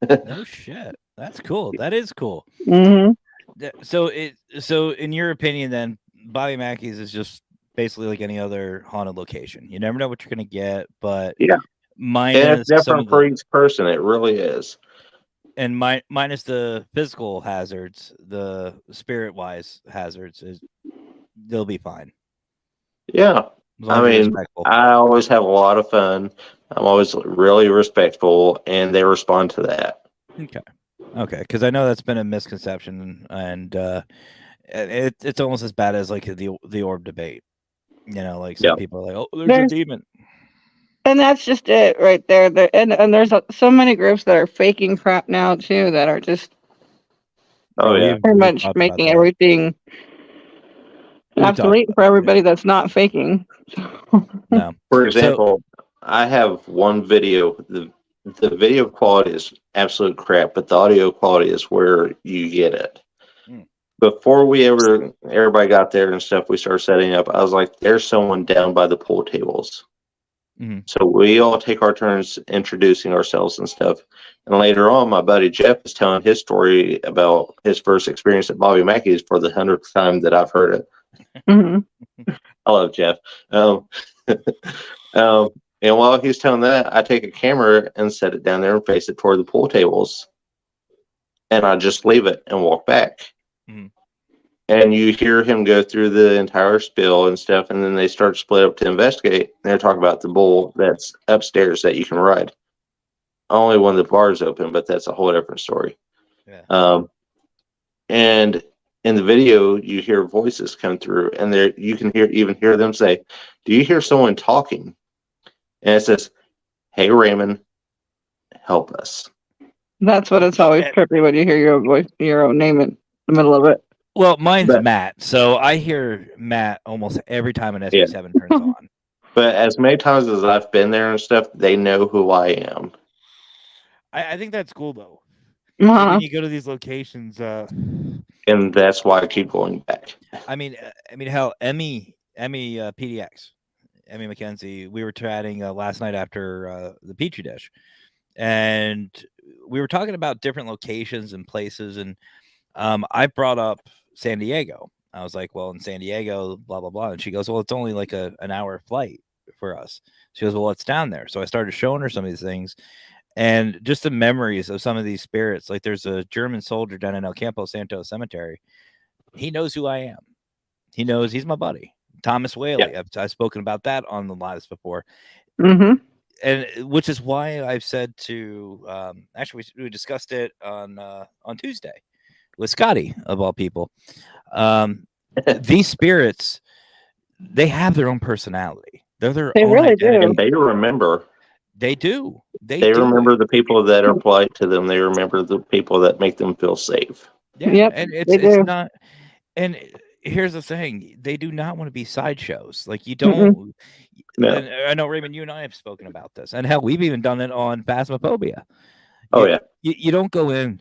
No shit. That's cool. That is cool. Mm-hmm. So in your opinion, then Bobby Mackey's is just basically like any other haunted location. You never know what you're gonna get, but Yeah. minus And it's some different of for the each person. It really is. and minus the physical hazards, the spirit wise hazards they'll be fine. Yeah. As long as you're respectful. I always have a lot of fun. I'm always really respectful, and they respond to that. Okay, because I know that's been a misconception, and it's almost as bad as like the orb debate. Like some people are like, "Oh, there's a demon." And that's just it right there. And there's so many groups that are faking crap now too that are just Oh, yeah. pretty much making everything obsolete for everybody that's not faking. No. For example, I have one video. The video quality is absolute crap, but the audio quality is where you get it. Before everybody got there and stuff, we started setting up. I was like, "There's someone down by the pool tables." So we all take our turns introducing ourselves and stuff. And later on, my buddy Jeff is telling his story about his first experience at Bobby Mackey's for the 100th time that I've heard it. I love Jeff. And while he's telling that, I take a camera and set it down there and face it toward the pool tables. And I just leave it and walk back. And you hear him go through the entire spiel and stuff, and then they start to split up to investigate. And they're talking about the bull that's upstairs that you can ride. Only when the bar is open, but that's a whole different story. Yeah. And in the video, you hear voices come through, and you can hear them say, "Do you hear someone talking?" And it says, "Hey, Raymond, help us." That's what it's always trippy when you hear your voice, your own name in the middle of it. Well, mine's Matt, so I hear Matt almost every time an SB7 turns on. But as many times as I've been there and stuff, they know who I am. I think that's cool though. When you go to these locations, and that's why I keep going back. I mean, hell, Emmy PDX, Emmy McKenzie. We were chatting last night after the Petri Dish, and we were talking about different locations and places, and I brought up San Diego. I was like, "Well, in San Diego, blah blah blah," and she goes, "Well, it's only like an hour flight for us." She goes, "Well, it's down there." So I started showing her some of these things. And just the memories of some of these spirits, like there's a German soldier down in El Campo Santo Cemetery. He knows who I am. He knows he's my buddy, Thomas Whaley. I've spoken about that on the lives before. Mm-hmm. And which is why I've said to actually we discussed it on Tuesday with Scotty of all people. These spirits, they have their own personality. They're their They own really do. identity. And they remember. They do. They remember the people that are polite to them. They remember the people that make them feel safe. Yeah, Yep, and they it's do. not. And here's the thing: they do not want to be sideshows. Like you don't. No. And I know Raymond, you and I have spoken about this, and hell, we've even done it on Phasmophobia. Oh yeah. You don't go in.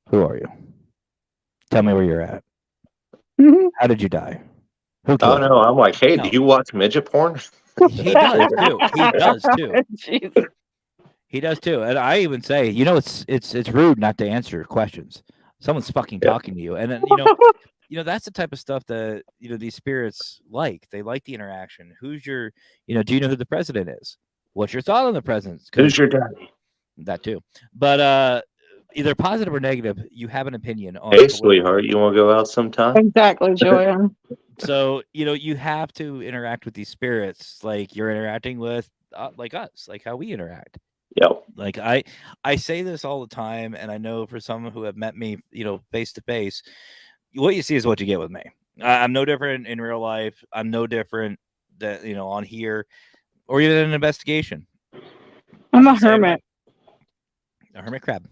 Who are you? Tell me where you're at. Mhm. How did you die? Who Oh killed no, I'm like, hey, No. do you watch midget porn? you? He does too. He does too. Jesus. He does too. And I even say, it's rude not to answer questions. Someone's fucking Yeah. talking to you, and then that's the type of stuff that these spirits like. They like the interaction. Who's your, do you know who the president is? What's your thought on the president? Who's your daddy? That too. But either positive or negative, you have an opinion on. Hey, sweetheart, you want to go out sometime? Exactly, Joanne. So you have to interact with these spirits like you're interacting with like us, like how we interact. Yep. Like I say this all the time, and I know for some who have met me, face to face, what you see is what you get with me. I'm no different in real life. I'm no different that on here or even in an investigation. I'm a the same hermit. way. A hermit crab.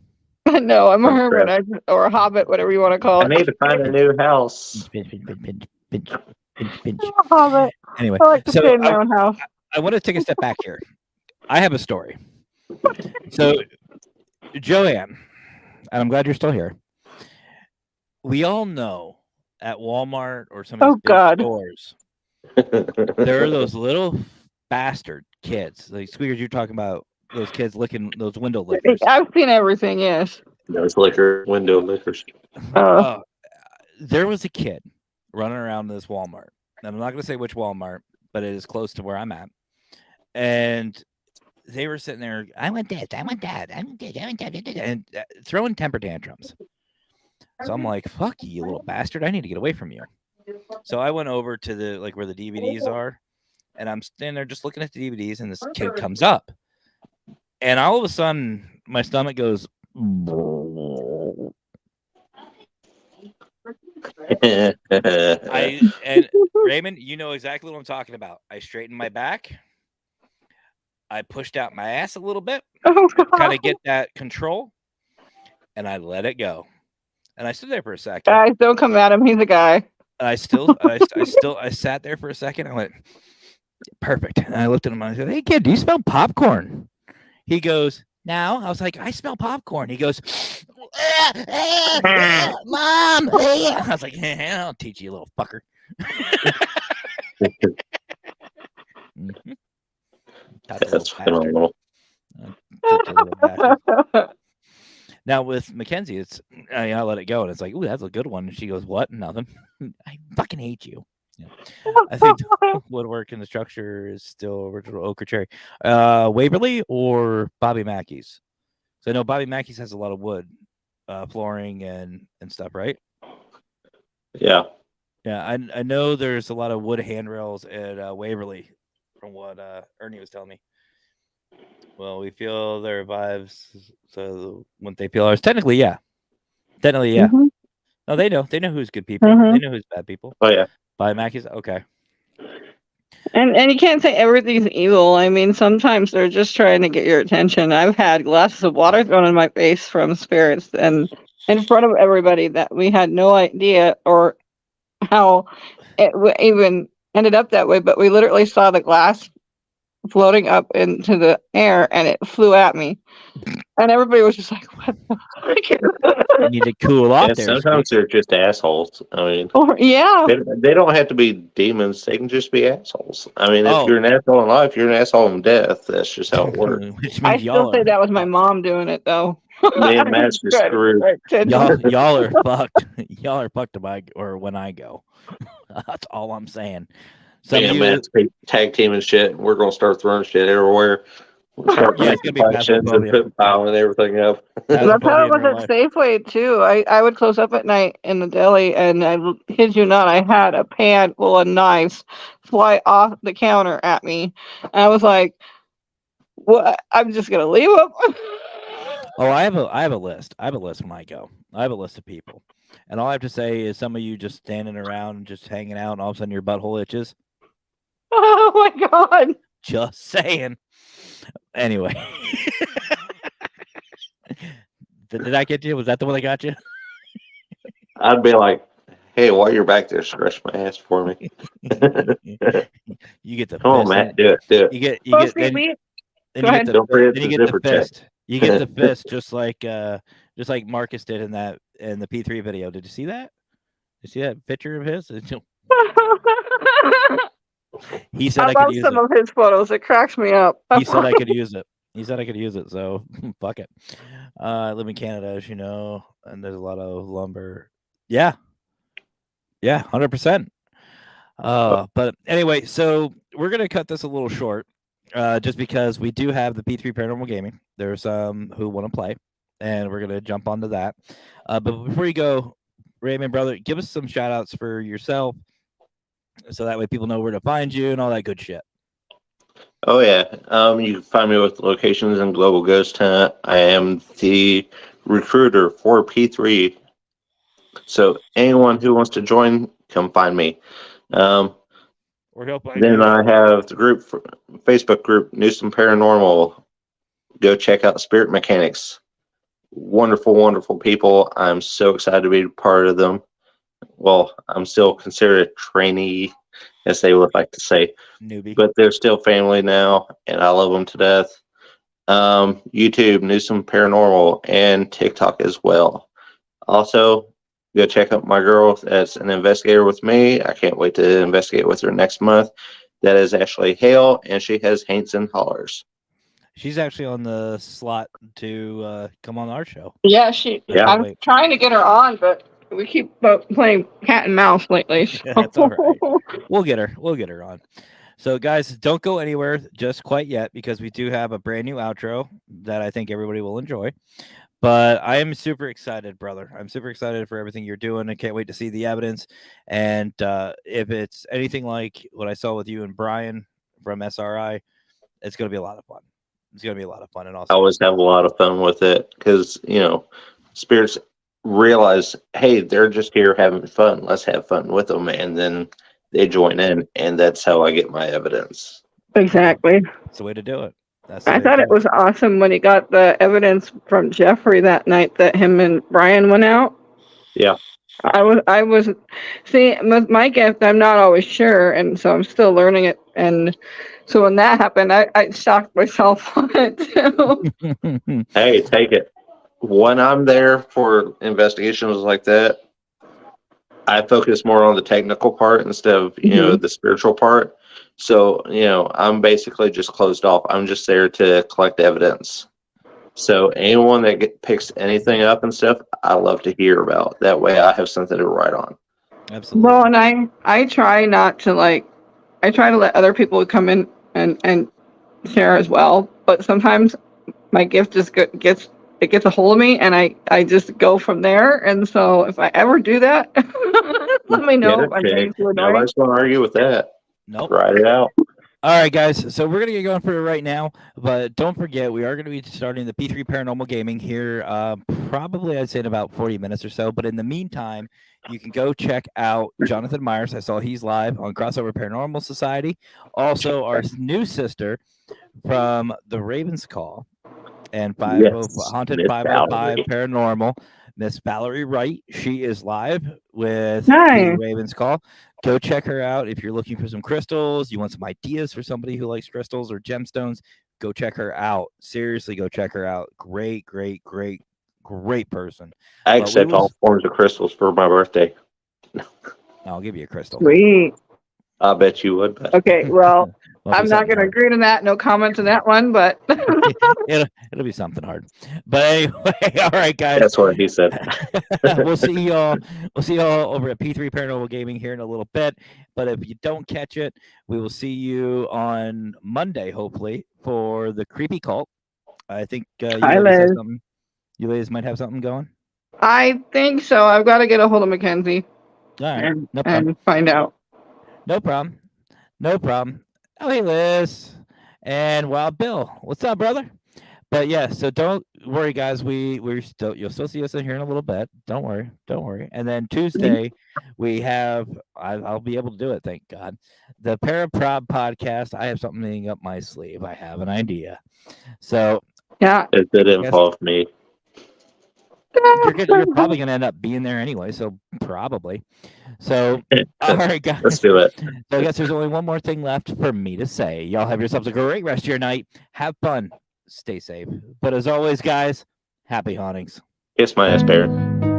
No, I'm a Oh, hermit, crap. or a hobbit, whatever you want to call I it. need to find a new house. Pinch. I'm a hobbit. Anyway, I like to so stay in my own house. I want to take a step back here. I have a story. So, Joanne, and I'm glad you're still here. We all know at Walmart or some of these big God. stores, there are those little bastard kids. Like Squeakers, you're talking about those kids licking those window lickers. I've seen everything, yes. Those window lickers. There was a kid running around this Walmart. And I'm not going to say which Walmart, but it is close to where I'm at. And they were sitting there, I want this, I want that, I want this, I want that, and throwing temper tantrums. So I'm like, fuck you little bastard. I need to get away from you. So I went over to the where the DVDs are, and I'm standing there just looking at the DVDs, and this kid comes up. And all of a sudden, my stomach goes. And Raymond, you know exactly what I'm talking about. I straightened my back. I pushed out my ass a little bit, kind of get that control, and I let it go. And I stood there for a second. Guys, don't come at him. He's a guy. And I sat there for a second. I went, perfect. And I looked at him and I said, hey, kid, do you smell popcorn? He goes, no. I was like, I smell popcorn. He goes, Mom. I was like, I'll teach you, little fucker. That's phenomenal. Now with Mackenzie, it's I let it go, and it's like, ooh, that's a good one. And she goes, what? Nothing. I fucking hate you. Yeah. I think woodwork in the structure is still original oak or cherry. Waverly or Bobby Mackey's. So I know Bobby Mackey's has a lot of wood flooring and stuff, right? Yeah. Yeah, I know there's a lot of wood handrails at Waverly, from what Ernie was telling me. Well, we feel their vibes, so when they feel ours, technically, yeah. Mm-hmm. No, they know who's good people. Mhm. They know who's bad people. Oh yeah. Bobby Mackey's okay. And you can't say everything's evil. I mean, sometimes they're just trying to get your attention. I've had glasses of water thrown in my face from spirits, and in front of everybody, that we had no idea or how it even ended up that way. But we literally saw the glass floating up into the air, and it flew at me. And everybody was just like, "What the fuck?" You need to cool off Yeah, there. sometimes they're just assholes. I mean, Yeah. they don't have to be demons. They can just be assholes. I mean, if Oh. you're an asshole in life, you're an asshole in death. That's just how it works. Which I means still say that was my mom doing it, though. Me and Matt's just screwed. y'all are fucked. Y'all are fucked when I go. That's all I'm saying. Some Me of and you, Matt's tag team and shit. We're gonna start throwing shit everywhere. Start Yeah, it's gonna be questions and phasmophobia. piling everything up. That's how Phasmophobia it in was real at life. Safeway too. I would close up at night in the deli, and I kid you not, I had a pan full of knives fly off the counter at me. And I was like, "What? I'm just gonna leave them." Oh, I have a list. I have a list when I go. I have a list of people, and all I have to say is some of you just standing around and just hanging out, and all of a sudden your butthole itches. Oh my god! Just saying. Anyway, did I get you? Was that the one that got you? I'd be like, "Hey, while you're back there, scratch my ass for me." You get the Come on, fist. Matt, do it. You get Well, see, then, we then go you get ahead. the Don't forget then the you get the zipper check. fist. You get the fist just like Marcus did in the P3 video. Did you see that? Did you see that picture of his? He said I I could love use some it. of his photos. It cracks me up. He said I could use it. He said I could use it, so fuck it. I live in Canada, as you know, and there's a lot of lumber. Yeah, 100%. But anyway, so we're gonna cut this a little short, just because we do have the P3 Paranormal Gaming. There's some who want to play, and we're gonna jump onto that. But before you go, Raymond, brother, give us some shout outs for yourself, so that way people know where to find you and all that good shit. Oh yeah. You can find me with locations in Global Ghost Hunt. I am the recruiter for P3. So anyone who wants to join, come find me. Or help Then I have the Facebook group, Newsome Paranormal. Go check out Spirit Mechanics. Wonderful, wonderful people. I'm so excited to be part of them. Well, I'm still considered a trainee, as they would like to say, newbie. but they're still family now, and I love them to death. YouTube, Newsome Paranormal, and TikTok as well. Also, go check out my girl that's an investigator with me. I can't wait to investigate with her next month. That is Ashley Hale, and she has Haints and Hollers. She's actually on the slot to come on our show. Yeah, Yeah. I'm trying to get her on, but we keep playing cat and mouse lately. So. That's all right. We'll get her on. So guys, don't go anywhere just quite yet, because we do have a brand new outro that I think everybody will enjoy. But I am super excited, brother. I'm super excited for everything you're doing. I can't wait to see the evidence. And if it's anything like what I saw with you and Brian from SRI, it's going to be a lot of fun. It's going to be a lot of fun. And also, I always have a lot of fun with it because, spirits realize, hey, they're just here having fun. Let's have fun with them. And then they join in. And that's how I get my evidence. Exactly. that's the way to do it. I thought it was awesome when he got the evidence from Jeffrey that night that him and Brian went out. Yeah. I was see, with my gift, I'm not always sure, and so I'm still learning it. And so when that happened, I shocked myself on it too. Hey, take it. When I'm there for investigations like that, I focus more on the technical part instead of, the spiritual part. So, I'm basically just closed off. I'm just there to collect evidence. So anyone that picks anything up and stuff, I love to hear about. That way I have something to write on. Absolutely. Well, and I try not to I try to let other people come in and share as well. But sometimes my gift just gets a hold of me, and I just go from there. And so if I ever do that, let me know. If I'm getting too annoying. Nobody's going to argue with that. Nope. Write it out. All right, guys. So we're going to get going for it right now. But don't forget, we are going to be starting the P3 Paranormal Gaming here probably, I'd say, in about 40 minutes or so. But in the meantime, you can go check out Jonathan Myers. I saw he's live on Crossover Paranormal Society. Also, our new sister from the Ravens Call and Haunted Miss 505 Valerie. Paranormal, Miss Valerie Wright. She is live with Nice. the Ravens Call. Go check her out if you're looking for some crystals. You want some ideas for somebody who likes crystals or gemstones. Go check her out. Seriously, go check her out. Great person. I accept all forms of crystals for my birthday. I'll give you a crystal. Sweet. I bet you would. But Okay, well, Won't be I'm not something going to hard. agree to that. No comment to that one, but It'll be something hard. But anyway, all right, guys. That's what he said. We'll see y'all. We'll see y'all over at P3 Paranormal Gaming here in a little bit. But if you don't catch it, we will see you on Monday, hopefully, for the Creepy Cult. I think Hi, Liz. you ladies might have something going. I think so. I've got to get a hold of Mackenzie All right, and, no problem. and find out. No problem. No problem. Oh, hey, Liz. And Wild Bill. What's up, brother? But yeah, so don't worry, guys. You'll still see us in here in a little bit. Don't worry. And then Tuesday, we have I'll be able to do it, thank God. The Paraprod podcast. I have something up my sleeve. I have an idea. So Yeah. It did involve me. you're probably gonna end up being there anyway, so probably. So all right, guys. Let's do it. So I guess there's only one more thing left for me to say. Y'all have yourselves a great rest of your night. Have fun. Stay safe. But as always, guys, happy hauntings. Kiss my ass, bear.